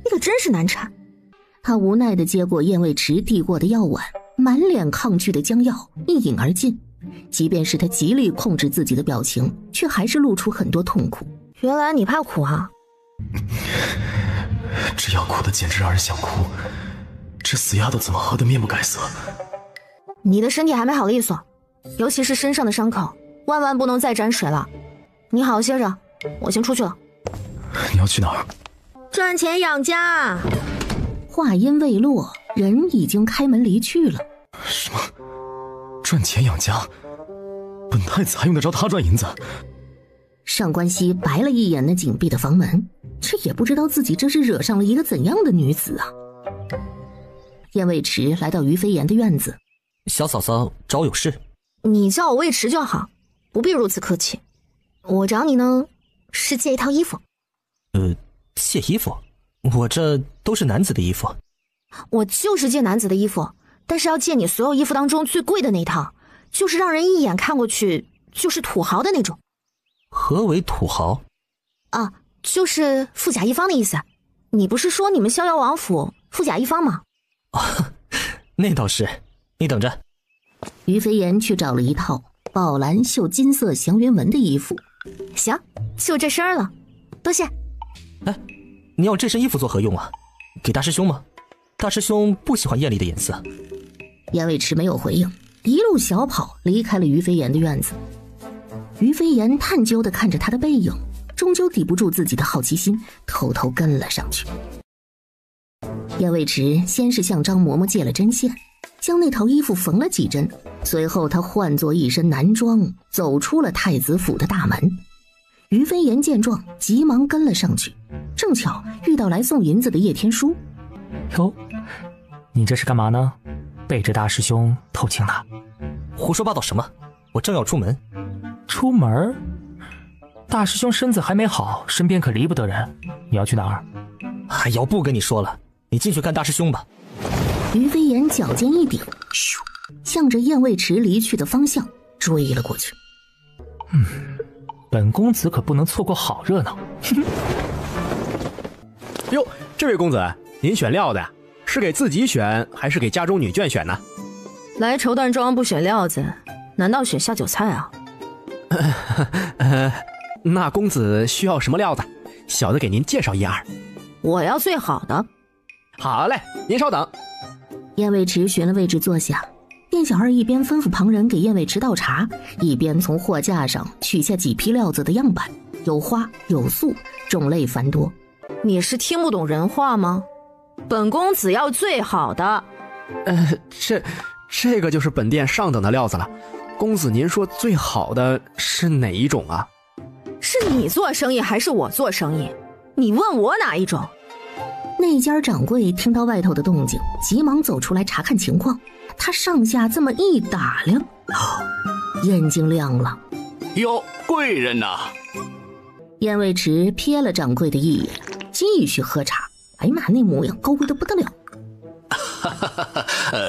Speaker 5: 你可真是难缠。
Speaker 1: 他无奈地接过燕卫迟递过的药碗，满脸抗拒地将药一饮而尽。即便是他极力控制自己的表情，却还是露出很多痛苦。
Speaker 5: 原来你怕苦啊！
Speaker 2: 这药苦得简直让人想哭，这死丫头怎么喝得面不改色？
Speaker 5: 你的身体还没好利索，尤其是身上的伤口，万万不能再沾水了。你好好歇着，我先出去了。
Speaker 2: 你要去哪儿？
Speaker 5: 赚钱养家。
Speaker 1: 话音未落，人已经开门离去了。
Speaker 2: 什么？赚钱养家？本太子还用得着他赚银子？
Speaker 1: 上官熙白了一眼那紧闭的房门，这也不知道自己这是惹上了一个怎样的女子啊。燕卫迟来到于飞檐的院子。
Speaker 3: 小嫂嫂找我有事？
Speaker 5: 你叫我卫迟就好，不必如此客气。我找你呢，是借一套衣服。
Speaker 3: 借衣服？我这都是男子的衣服。
Speaker 5: 我就是借男子的衣服，但是要借你所有衣服当中最贵的那套，就是让人一眼看过去就是土豪的那种。
Speaker 3: 何为土豪？
Speaker 5: 啊，就是富甲一方的意思。你不是说你们逍遥王府富甲一方吗？
Speaker 3: 那倒是，你等着。
Speaker 1: 于飞檐去找了一套宝蓝绣金色祥云纹的衣服。
Speaker 5: 行，就这身了，多谢。
Speaker 3: 哎，你要这身衣服做何用啊？给大师兄吗？大师兄不喜欢艳丽的颜色。
Speaker 1: 燕卫迟没有回应，一路小跑离开了于飞檐的院子。于飞檐探究地看着他的背影，终究抵不住自己的好奇心，偷偷跟了上去。燕卫迟先是向张嬷嬷借了针线，将那套衣服缝了几针，随后他换作一身男装，走出了太子府的大门。于飞檐见状，急忙跟了上去，正巧遇到来送银子的叶天书。
Speaker 4: 哟，你这是干嘛呢？背着大师兄偷情呢？
Speaker 3: 胡说八道什么？我正要出门。
Speaker 4: 出门？大师兄身子还没好，身边可离不得人。你要去哪儿？
Speaker 3: 哎，要不跟你说了，你进去看大师兄吧。
Speaker 1: 于飞檐脚尖一顶，咻，向着燕卫迟离去的方向追了过去。
Speaker 4: 本公子可不能错过好热闹。
Speaker 13: 哟，这位公子，您选料的是给自己选还是给家中女眷选呢？
Speaker 5: 来绸缎庄不选料子，难道选下酒菜啊？
Speaker 13: 那公子需要什么料子？小的给您介绍一二。
Speaker 5: 我要最好的。
Speaker 13: 好嘞，您稍等。
Speaker 1: 燕卫迟寻了位置坐下，店小二一边吩咐旁人给燕卫迟倒茶，一边从货架上取下几批料子的样板，有花有素，种类繁多。
Speaker 5: 你是听不懂人话吗？本公子要最好的。
Speaker 13: 这个就是本店上等的料子了。公子您说最好的是哪一种啊？
Speaker 5: 是你做生意还是我做生意？你问我哪一种？
Speaker 1: 那家掌柜听到外头的动静，急忙走出来查看情况。他上下这么一打量，眼睛亮了。
Speaker 10: 哟，贵人呐！
Speaker 1: 燕卫池瞥了掌柜的一眼，继续喝茶。哎呀妈，那模样高贵的不得了。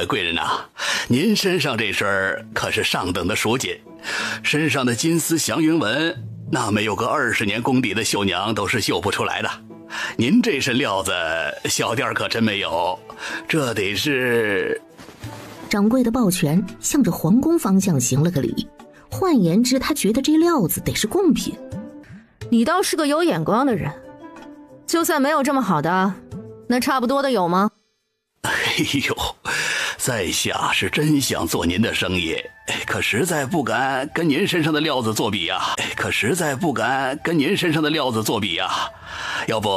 Speaker 10: 贵人呐，您身上这身可是上等的蜀锦，身上的金丝祥云纹，那没有个20年功底的绣娘都是绣不出来的。您这身料子，小店可真没有，这得是……
Speaker 1: 掌柜的抱拳向着皇宫方向行了个礼，换言之，他觉得这料子得是贡品。
Speaker 5: 你倒是个有眼光的人，就算没有这么好的，那差不多的有吗？
Speaker 10: 哎呦，在下是真想做您的生意，可实在不敢跟您身上的料子做比呀。要不，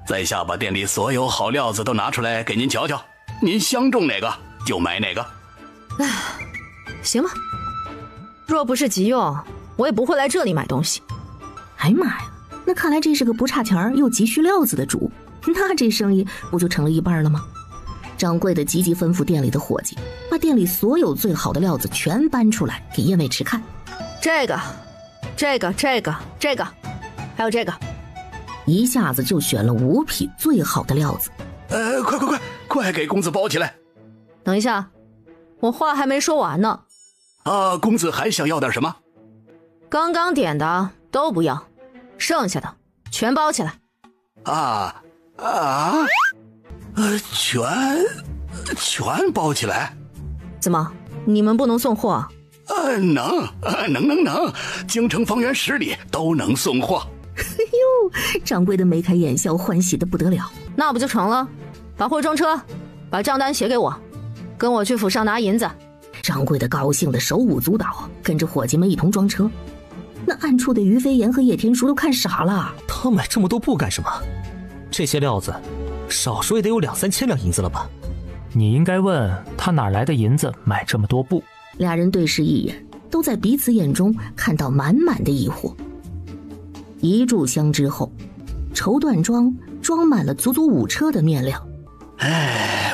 Speaker 10: 在下把店里所有好料子都拿出来给您瞧瞧，您相中哪个就买哪个。
Speaker 5: 行吧，若不是急用，我也不会来这里买东西。
Speaker 1: 哎妈呀，那看来这是个不差钱又急需料子的主，那这生意不就成了一半了吗？掌柜的急急吩咐店里的伙计，把店里所有最好的料子全搬出来给燕卫池看。
Speaker 5: 这个，还有这个，
Speaker 1: 一下子就选了5匹最好的料子。
Speaker 10: 快给公子包起来！
Speaker 5: 等一下，我话还没说完呢。
Speaker 10: 公子还想要点什么？
Speaker 5: 刚刚点的都不要，剩下的全包起来。
Speaker 10: 全包起来？
Speaker 5: 怎么，你们不能送货？
Speaker 10: 能，京城方圆10里都能送货。
Speaker 1: 哎呦，掌柜的眉开眼笑，欢喜的不得了。
Speaker 5: 那不就成了？把货装车，把账单写给我，跟我去府上拿银子。
Speaker 1: 掌柜的高兴的手舞足蹈，跟着伙计们一同装车。那暗处的于飞檐和叶天竺都看傻了。
Speaker 3: 他买这么多布干什么？这些料子少说也得有2-3千两银子了吧？
Speaker 4: 你应该问他哪来的银子买这么多布。
Speaker 1: 俩人对视一眼，都在彼此眼中看到满满的疑惑。一炷香之后，绸缎庄装满了足足5车的面料。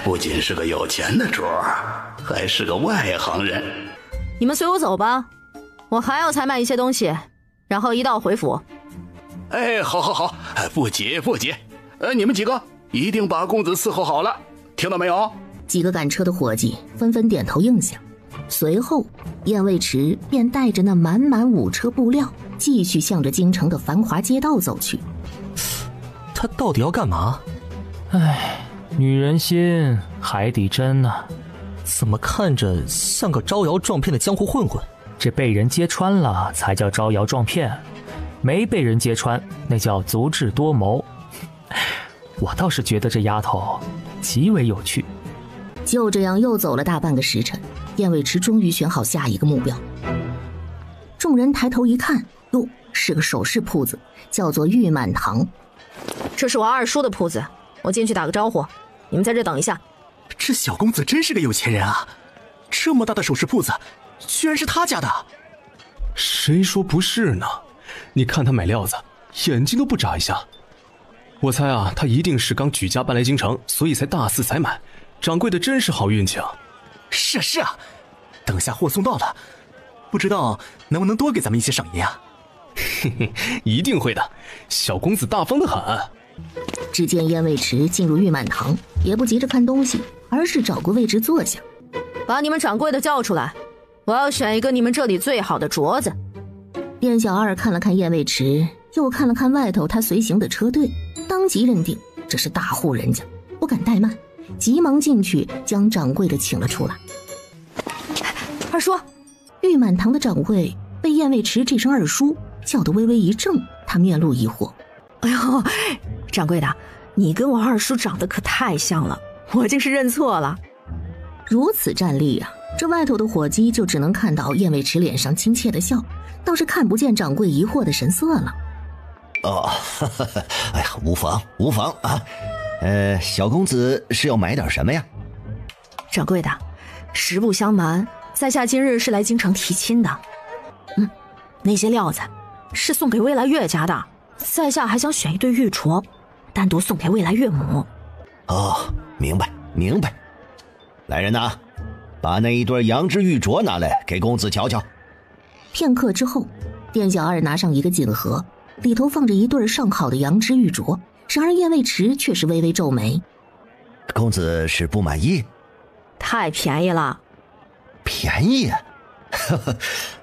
Speaker 10: 不仅是个有钱的主儿，还是个外行人。
Speaker 5: 你们随我走吧，我还要采买一些东西，然后一道回府。
Speaker 10: 好，不急。你们几个一定把公子伺候好了，听到没有？
Speaker 1: 几个赶车的伙计纷纷点头应下。随后，燕卫池便带着那满满5车布料，继续向着京城的繁华街道走去。
Speaker 3: 他到底要干嘛？
Speaker 4: 女人心海底针啊，
Speaker 3: 怎么看着像个招摇撞骗的江湖混混？
Speaker 4: 这被人揭穿了才叫招摇撞骗，没被人揭穿那叫足智多谋。我倒是觉得这丫头极为有趣。
Speaker 1: 就这样又走了大半个时辰，燕卫池终于选好下一个目标。众人抬头一看，哟，是个首饰铺子，叫做玉满堂。
Speaker 5: 这是我二叔的铺子，我进去打个招呼，你们在这等一下。
Speaker 14: 这小公子真是个有钱人啊，这么大的首饰铺子居然是他家的。
Speaker 2: 谁说不是呢？你看他买料子眼睛都不眨一下。我猜啊，他一定是刚举家搬来京城，所以才大肆采买。掌柜的真是好运气啊！
Speaker 14: 是啊，等下货送到了，不知道能不能多给咱们一些赏银啊？
Speaker 2: 一定会的，小公子大方得很。
Speaker 1: 只见燕卫池进入玉满堂，也不急着看东西，而是找个位置坐下。
Speaker 5: 把你们掌柜的叫出来，我要选一个你们这里最好的镯子。
Speaker 1: 店小二看了看燕卫池，又看了看外头他随行的车队，当即认定这是大户人家，不敢怠慢，急忙进去将掌柜的请了出来。
Speaker 5: 二叔，
Speaker 1: 玉满堂的掌柜被燕卫池这声二叔叫得微微一怔，他面露疑惑。
Speaker 5: 哎呦，掌柜的，你跟我二叔长得可太像了，我竟是认错了。
Speaker 1: 如此站立啊，这外头的伙计就只能看到燕卫池脸上亲切的笑，倒是看不见掌柜疑惑的神色了。
Speaker 15: 哦，哎呀，无妨无妨啊。小公子是要买点什么呀？
Speaker 5: 掌柜的，实不相瞒，在下今日是来京城提亲的。那些料子是送给未来岳家的，在下还想选一对玉镯，单独送给未来岳母。
Speaker 15: 哦，明白明白。来人呐，把那一对羊脂玉镯拿来给公子瞧瞧。
Speaker 1: 片刻之后，店小二拿上一个锦盒，里头放着一对上好的羊脂玉镯。然而燕卫迟却是微微皱眉。
Speaker 15: 公子是不满意？
Speaker 5: 太便宜了。
Speaker 15: 便宜？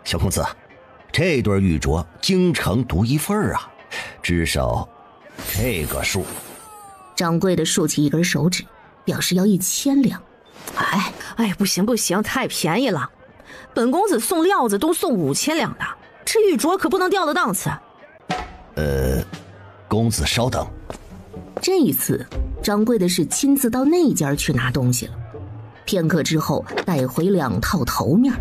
Speaker 15: 小公子，这对玉镯京城独一份啊，至少这个数。
Speaker 1: 掌柜的竖起一根手指，表示要1000两。
Speaker 5: 哎，不行不行，太便宜了。本公子送料子都送5000两的，这玉镯可不能掉了档次。
Speaker 15: 公子稍等。
Speaker 1: 这一次，掌柜的是亲自到那家去拿东西了。片刻之后，带回2套头面。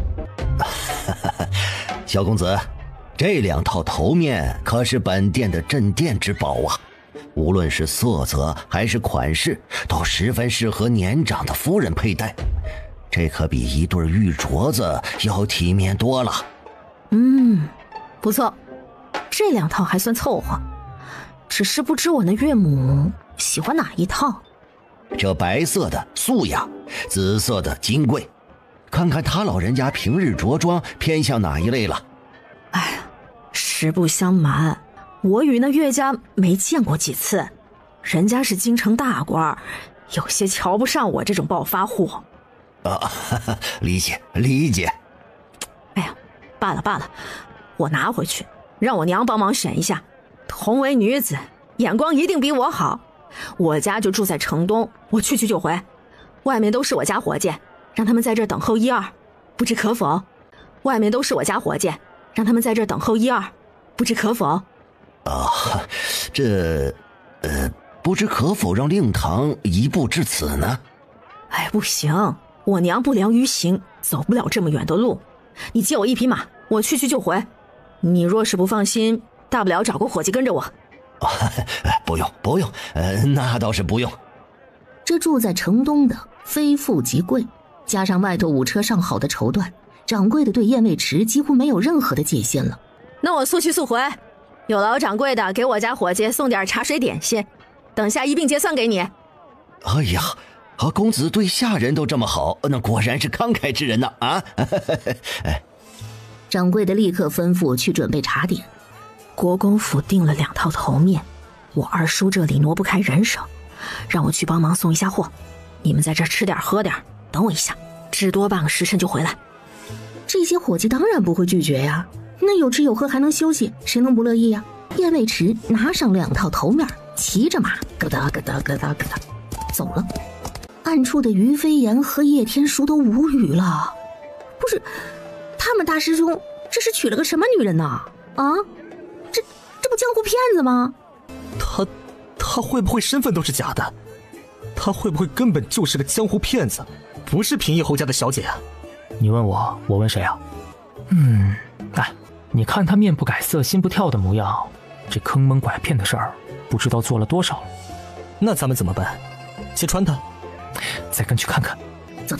Speaker 15: 小公子，这2套头面可是本店的镇店之宝啊！无论是色泽还是款式，都十分适合年长的夫人佩戴。这可比一对玉镯子要体面多了。
Speaker 5: 不错，这2套还算凑合。只是不知我那岳母喜欢哪一套。
Speaker 15: 这白色的素雅，紫色的金贵，看看他老人家平日着装偏向哪一类了。
Speaker 5: 哎呀，实不相瞒，我与那岳家没见过几次，人家是京城大官，有些瞧不上我这种暴发户。
Speaker 15: 理解理解。
Speaker 5: 哎呀，罢了，我拿回去，让我娘帮忙选一下。同为女子，眼光一定比我好。我家就住在城东，我去就回。外面都是我家伙计，让他们在这儿等候1、2，不知可否？外面都是我家伙计，让他们在这儿等候1、2，不知可否？
Speaker 15: 这不知可否让令堂一步至此呢？
Speaker 5: 哎，不行，我娘不良于行，走不了这么远的路。你借我1匹马，我去就回。你若是不放心，大不了找个伙计跟着我。
Speaker 15: 不用，那倒是不用。
Speaker 1: 这住在城东的非富即贵，加上外头5车上好的绸缎，掌柜的对燕卫迟几乎没有任何的戒心了。
Speaker 5: 那我速去速回，有劳掌柜的给我家伙计送点茶水点心，等下一并结算给你。
Speaker 15: 哎呀，公子对下人都这么好，那果然是慷慨之人呐！
Speaker 1: 掌柜的立刻吩咐去准备茶点。
Speaker 5: 国公府订了2套头面，我二叔这里挪不开人手，让我去帮忙送一下货。你们在这吃点喝点，等我一下，至多半个时辰就回来。
Speaker 1: 这些伙计当然不会拒绝呀，那有吃有喝还能休息，谁能不乐意呀？燕卫迟拿上2套头面，骑着马咯哒咯哒咯哒咯哒走了。暗处的于飞檐和叶天书都无语了，不是，他们大师兄这是娶了个什么女人呢？这不江湖骗子吗？
Speaker 3: 他会不会身份都是假的？他会不会根本就是个江湖骗子，不是平邑侯家的小姐啊？
Speaker 4: 你问我，我问谁啊？你看他面不改色心不跳的模样，这坑蒙拐骗的事儿不知道做了多少了。
Speaker 3: 那咱们怎么办？揭穿他？
Speaker 4: 再跟去看看。
Speaker 1: 走，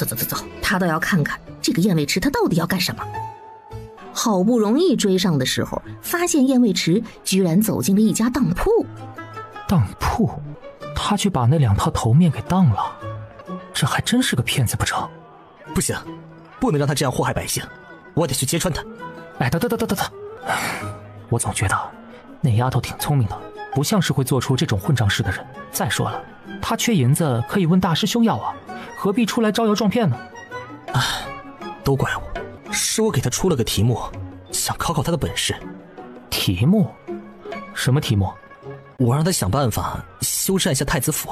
Speaker 1: 他倒要看看这个燕卫迟他到底要干什么。好不容易追上的时候，发现燕卫迟居然走进了一家当铺。
Speaker 4: 当铺？他去把那2套头面给当了，这还真是个骗子不成？
Speaker 3: 不行，不能让他这样祸害百姓，我得去揭穿他。
Speaker 4: 等，我总觉得那丫头挺聪明的，不像是会做出这种混账事的人。再说了，她缺银子可以问大师兄要啊，何必出来招摇撞骗呢？
Speaker 3: 都怪我，是我给他出了个题目，想考考他的本事。
Speaker 4: 题目？什么题目？
Speaker 3: 我让他想办法修缮一下太子府。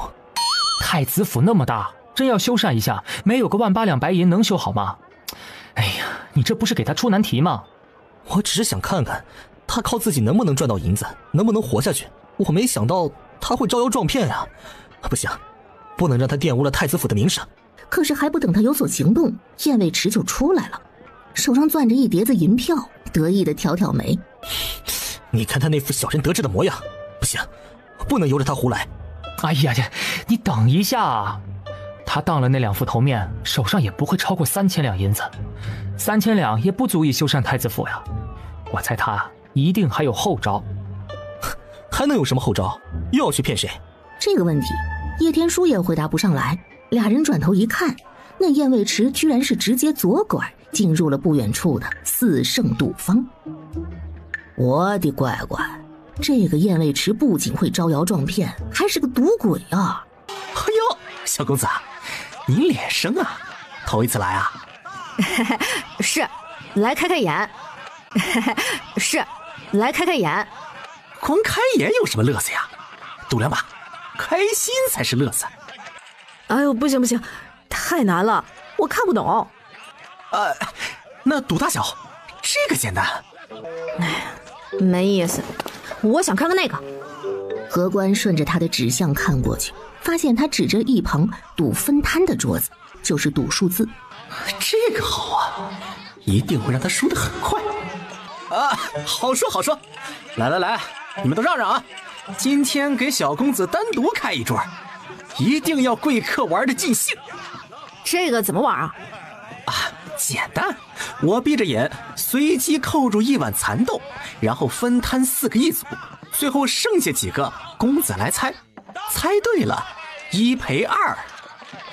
Speaker 4: 太子府那么大，真要修缮一下，没有个1.8两白银能修好吗？哎呀，你这不是给他出难题吗？
Speaker 3: 我只是想看看他靠自己能不能赚到银子，能不能活下去。我没想到他会招摇撞骗啊！不行，不能让他玷污了太子府的名声。
Speaker 1: 可是还不等他有所行动，燕卫迟就出来了，手上攥着一叠子银票，得意的挑挑眉。
Speaker 3: 你看他那副小人得志的模样，不行，不能由着他胡来。
Speaker 4: 哎呀呀，你等一下啊！他当了那2副头面，手上也不会超过3000两银子，3000两也不足以修缮太子府呀。我猜他一定还有后招。
Speaker 3: 还能有什么后招？又要去骗谁？
Speaker 1: 这个问题，叶天书也回答不上来。俩人转头一看，那燕卫池居然是直接左拐进入了不远处的4圣赌坊。我的乖乖，这个燕卫池不仅会招摇撞骗，还是个赌鬼啊！
Speaker 14: 哎呦，小公子，你脸生啊，头一次来啊？
Speaker 5: 是，来开开眼。是，来开开眼。
Speaker 14: 光开眼有什么乐子呀？赌2把，开心才是乐子。
Speaker 5: 哎呦，不行不行，太难了，我看不懂。
Speaker 14: 那赌大小，这个简单。
Speaker 5: 没意思，我想看看那个。
Speaker 1: 荷官顺着他的指向看过去，发现他指着一旁赌分摊的桌子，就是赌数字。
Speaker 14: 这个好啊，一定会让他输得很快。好说好说，来，你们都让让啊！今天给小公子单独开一桌，一定要贵客玩的尽兴。
Speaker 5: 这个怎么玩啊？
Speaker 14: 简单，我闭着眼，随机扣住1碗蚕豆，然后分摊4个一组，最后剩下几个公子来猜，猜对了1赔2。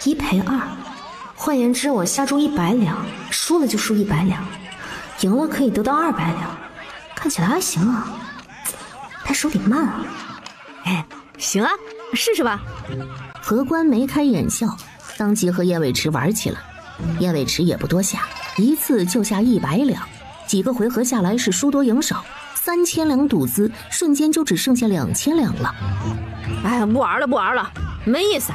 Speaker 5: 1赔2，换言之，我下注100两，输了就输100两，赢了可以得到200两，看起来还行啊，但手得慢啊。行啊，试试吧。
Speaker 1: 荷官眉开眼笑，当即和燕卫池玩起了。燕卫池也不多下，一次就下100两，几个回合下来是输多赢少，3000两赌资瞬间就只剩下2000两了。
Speaker 5: 不玩了，没意思。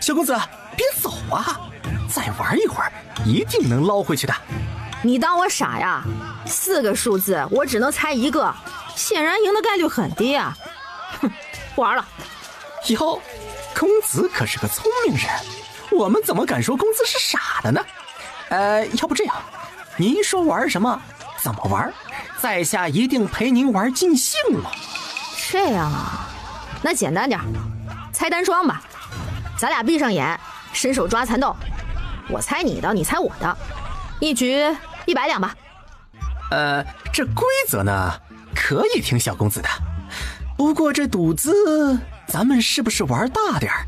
Speaker 14: 小公子别走啊，再玩一会儿一定能捞回去的。
Speaker 5: 你当我傻呀？4个数字我只能猜1个，显然赢的概率很低啊。哼，不玩了。
Speaker 14: 哟，公子可是个聪明人，我们怎么敢说公子是傻的呢？要不这样，您说玩什么怎么玩，在下一定陪您玩尽兴了。
Speaker 5: 这样啊，那简单点，猜单双吧。咱俩闭上眼，伸手抓蚕豆，我猜你的，你猜我的，一局100两吧。
Speaker 14: 这规则呢，可以听小公子的，不过这赌资咱们是不是玩大点儿？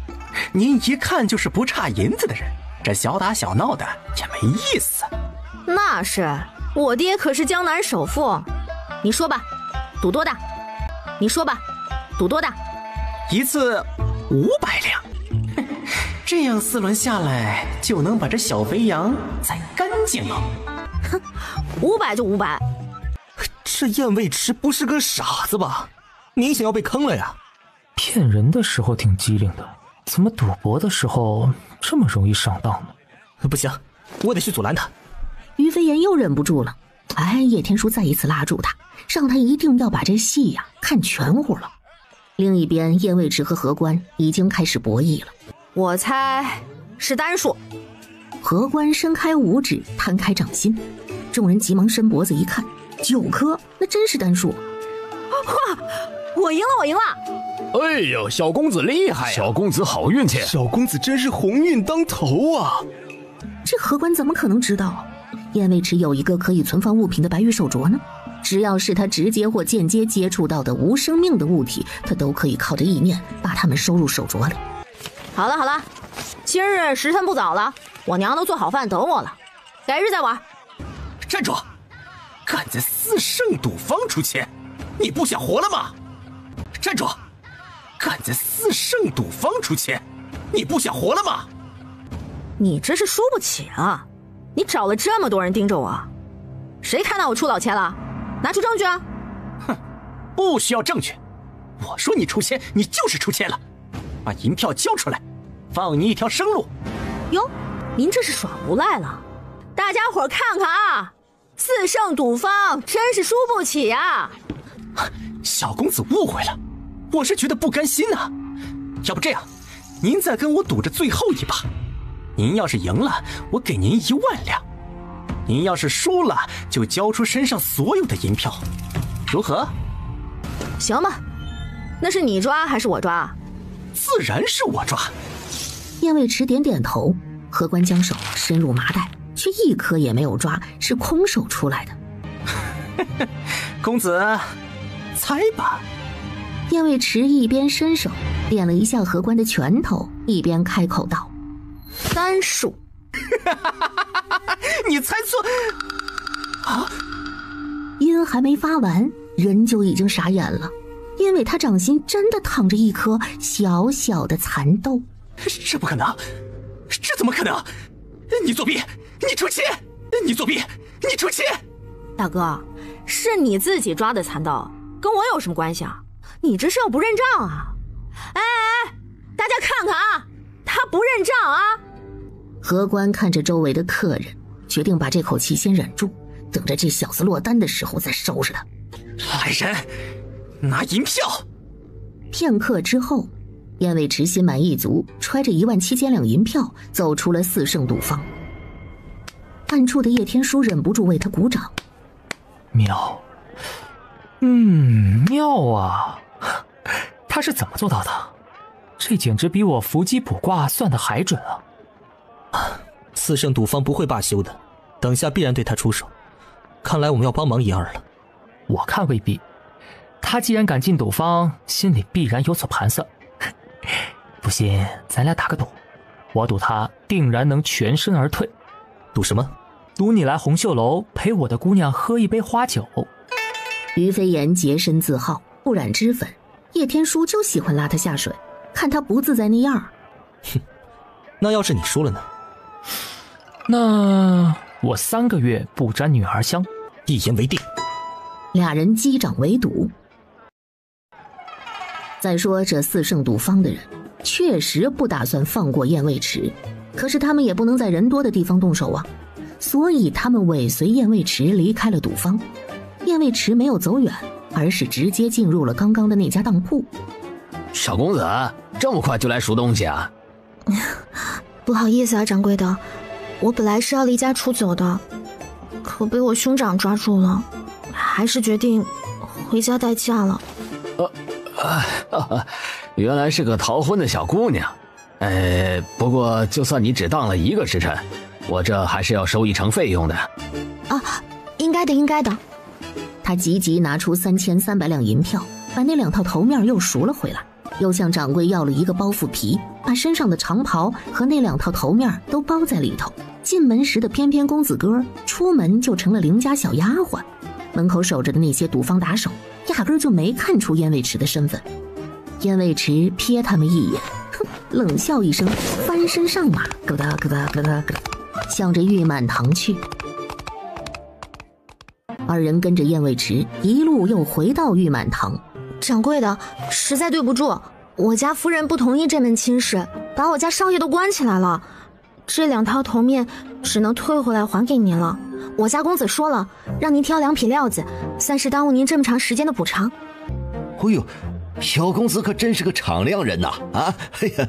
Speaker 14: 您一看就是不差银子的人，这小打小闹的也没意思。
Speaker 5: 那是，我爹可是江南首富。你说吧，赌多大？你说吧，赌多大？
Speaker 14: 一次500两。这样4轮下来就能把这小肥羊宰干净了。
Speaker 5: 哼，500就500。
Speaker 3: 这燕卫池不是个傻子吧？明显要被坑了呀！
Speaker 4: 骗人的时候挺机灵的，怎么赌博的时候这么容易上当呢？
Speaker 3: 不行，我得去阻拦他。
Speaker 1: 于飞燕又忍不住了，叶天书再一次拉住他，让他一定要把这戏呀看全乎了。另一边，燕卫池和荷官已经开始博弈了。
Speaker 5: 我猜是单数。
Speaker 1: 荷官伸开五指，摊开掌心，众人急忙伸脖子一看，9颗，那真是单数。
Speaker 5: 哇，我赢了！
Speaker 13: 哎呦，小公子厉害呀！
Speaker 2: 小公子好运气，
Speaker 13: 小公子真是鸿运当头啊！
Speaker 1: 这荷官怎么可能知道燕卫池有一个可以存放物品的白玉手镯呢？只要是他直接或间接接触到的无生命的物体，他都可以靠着意念把它们收入手镯里。
Speaker 5: 好了，今日时辰不早了，我娘都做好饭等我了，改日再玩。
Speaker 14: 站住！敢在4圣赌坊出钱，你不想活了吗？站住！敢在4圣赌坊出钱，你不想活了吗？
Speaker 5: 你这是输不起啊！你找了这么多人盯着我，谁看到我出老千了？拿出证据啊！
Speaker 14: 哼，不需要证据，我说你出千，你就是出千了。把银票交出来，放你一条生路。
Speaker 5: 哟，您这是耍无赖了！大家伙看看啊，4圣赌坊真是输不起啊！
Speaker 14: 小公子误会了，我是觉得不甘心啊。要不这样，您再跟我赌着最后一把，您要是赢了，我给您1万两；您要是输了，就交出身上所有的银票，如何？
Speaker 5: 行吧，那是你抓还是我抓？
Speaker 14: 自然是我抓。
Speaker 1: 燕卫池点点头，荷官将手伸入麻袋，却一颗也没有抓，是空手出来的。
Speaker 14: 公子，猜吧。
Speaker 1: 燕卫池一边伸手点了一下荷官的拳头，一边开口道：“3数。”
Speaker 14: 你猜错啊！
Speaker 1: 音还没发完，人就已经傻眼了，因为他掌心真的躺着一颗小小的蚕豆。
Speaker 14: 这不可能，这怎么可能？你作弊！你出气！你作弊！你出气！
Speaker 5: 大哥，是你自己抓的蚕豆，跟我有什么关系啊？你这是要不认账啊？哎，大家看看啊，他不认账啊！
Speaker 1: 荷官看着周围的客人，决定把这口气先忍住，等着这小子落单的时候再收拾他。
Speaker 14: 来人，拿银票！
Speaker 1: 片刻之后，燕卫池心满意足，揣着17000两银票走出了4圣赌坊。暗处的叶天书忍不住为他鼓掌。
Speaker 4: 妙，妙啊！他是怎么做到的？这简直比我伏击卜卦算的还准啊
Speaker 3: ！4圣赌坊不会罢休的，等下必然对他出手。看来我们要帮忙一二了。
Speaker 4: 我看未必，他既然敢进赌坊，心里必然有所盘算。不信，咱俩打个赌，我赌他定然能全身而退。
Speaker 3: 赌什么？
Speaker 4: 赌你来红袖楼陪我的姑娘喝一杯花酒。
Speaker 1: 于飞檐洁身自好，不染脂粉，叶天书就喜欢拉他下水，看他不自在那样。
Speaker 3: 哼，那要是你输了呢？
Speaker 4: 那我3个月不沾女儿香。
Speaker 3: 一言为定。
Speaker 1: 俩人击掌为赌。再说这4圣赌坊的人确实不打算放过燕卫池，可是他们也不能在人多的地方动手啊，所以他们尾随燕卫池离开了赌坊。燕卫池没有走远，而是直接进入了刚刚的那家当铺。
Speaker 16: 小公子，这么快就来赎东西啊？
Speaker 5: 不好意思啊，掌柜的，我本来是要离家出走的，可被我兄长抓住了，还是决定回家待嫁了。
Speaker 16: 原来是个逃婚的小姑娘。不过就算你只当了1个时辰，我这还是要收1成费用的。
Speaker 5: 啊，应该的，应该的。
Speaker 1: 他急急拿出3300两银票，把那2套头面又赎了回来，又向掌柜要了1个包袱皮，把身上的长袍和那2套头面都包在里头。进门时的翩翩公子哥，出门就成了邻家小丫鬟。门口守着的那些赌坊打手压根就没看出燕卫池的身份。燕卫池瞥他们一眼，哼，冷笑一声，翻身上马，咯哒咯哒咯哒咯哒，向着玉满堂去。二人跟着燕卫池一路又回到玉满堂。
Speaker 5: 掌柜的，实在对不住，我家夫人不同意这门亲事，把我家少爷都关起来了。这2套头面只能退回来还给您了。我家公子说了，让您挑2匹料子，算是耽误您这么长时间的补偿。
Speaker 15: 哎呦，小公子可真是个敞亮人呐！啊，哎呀，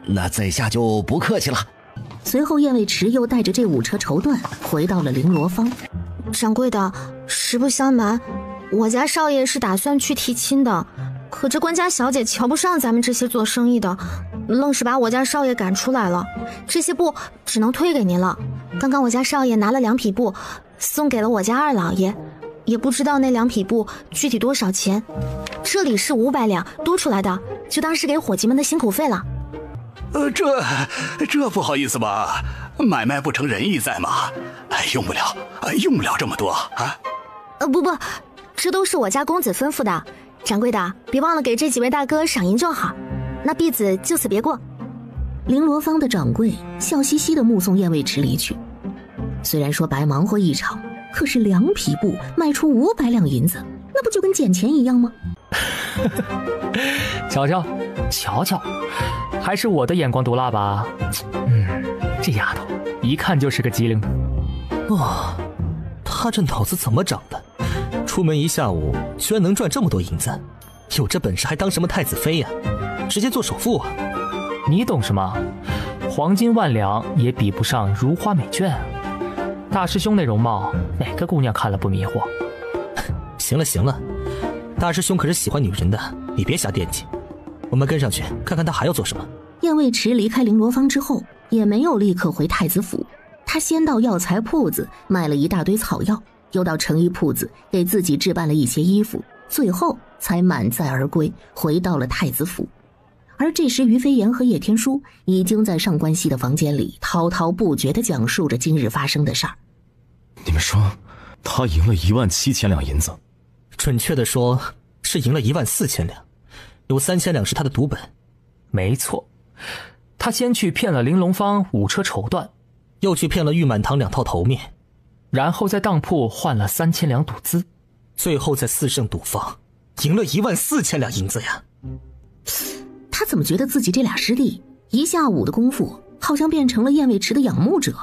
Speaker 15: 那在下就不客气了。
Speaker 1: 随后燕卫池又带着这5车绸缎回到了绫罗坊。
Speaker 5: 掌柜的，实不相瞒，我家少爷是打算去提亲的，可这官家小姐瞧不上咱们这些做生意的，愣是把我家少爷赶出来了。这些布只能退给您了。刚刚我家少爷拿了2匹布送给了我家二老爷，也不知道那2匹布具体多少钱，这里是500两多出来的，就当是给伙计们的辛苦费了。
Speaker 10: 这不好意思吧，买卖不成仁义在嘛，用不了这么多啊。
Speaker 5: 不，这都是我家公子吩咐的，掌柜的别忘了给这几位大哥赏银就好。那婢子就此别过。
Speaker 1: 绫罗坊的掌柜笑嘻嘻地目送燕卫池离去。虽然说白忙活一场，可是2匹布卖出500两银子，那不就跟捡钱一样吗？
Speaker 4: 瞧瞧，还是我的眼光毒辣吧？这丫头一看就是个机灵。
Speaker 3: 哇，她这脑子怎么长的？出门1下午居然能赚这么多银子，有这本事还当什么太子妃呀？直接做首富啊！
Speaker 4: 你懂什么？黄金万两也比不上如花美眷。大师兄那容貌，哪个姑娘看了不迷惑？
Speaker 3: 行了行了，大师兄可是喜欢女人的，你别瞎惦记。我们跟上去看看他还要做什么。
Speaker 1: 燕卫迟离开绫罗坊之后，也没有立刻回太子府，他先到药材铺子买了一大堆草药，又到成衣铺子给自己置办了一些衣服，最后才满载而归，回到了太子府。而这时于飞檐和叶天书已经在上官熙的房间里滔滔不绝地讲述着今日发生的事儿。
Speaker 2: 你们说他赢了17000两银子？
Speaker 3: 准确的说是赢了14000两，有3000两是他的赌本。
Speaker 4: 没错，他先去骗了玲珑坊5车绸缎，
Speaker 3: 又去骗了玉满堂2套头面，
Speaker 4: 然后在当铺换了3000两赌资，
Speaker 3: 最后在4胜赌坊赢了14000两银子呀。
Speaker 1: 他怎么觉得自己这俩师弟一下午的功夫好像变成了燕卫迟的仰慕者？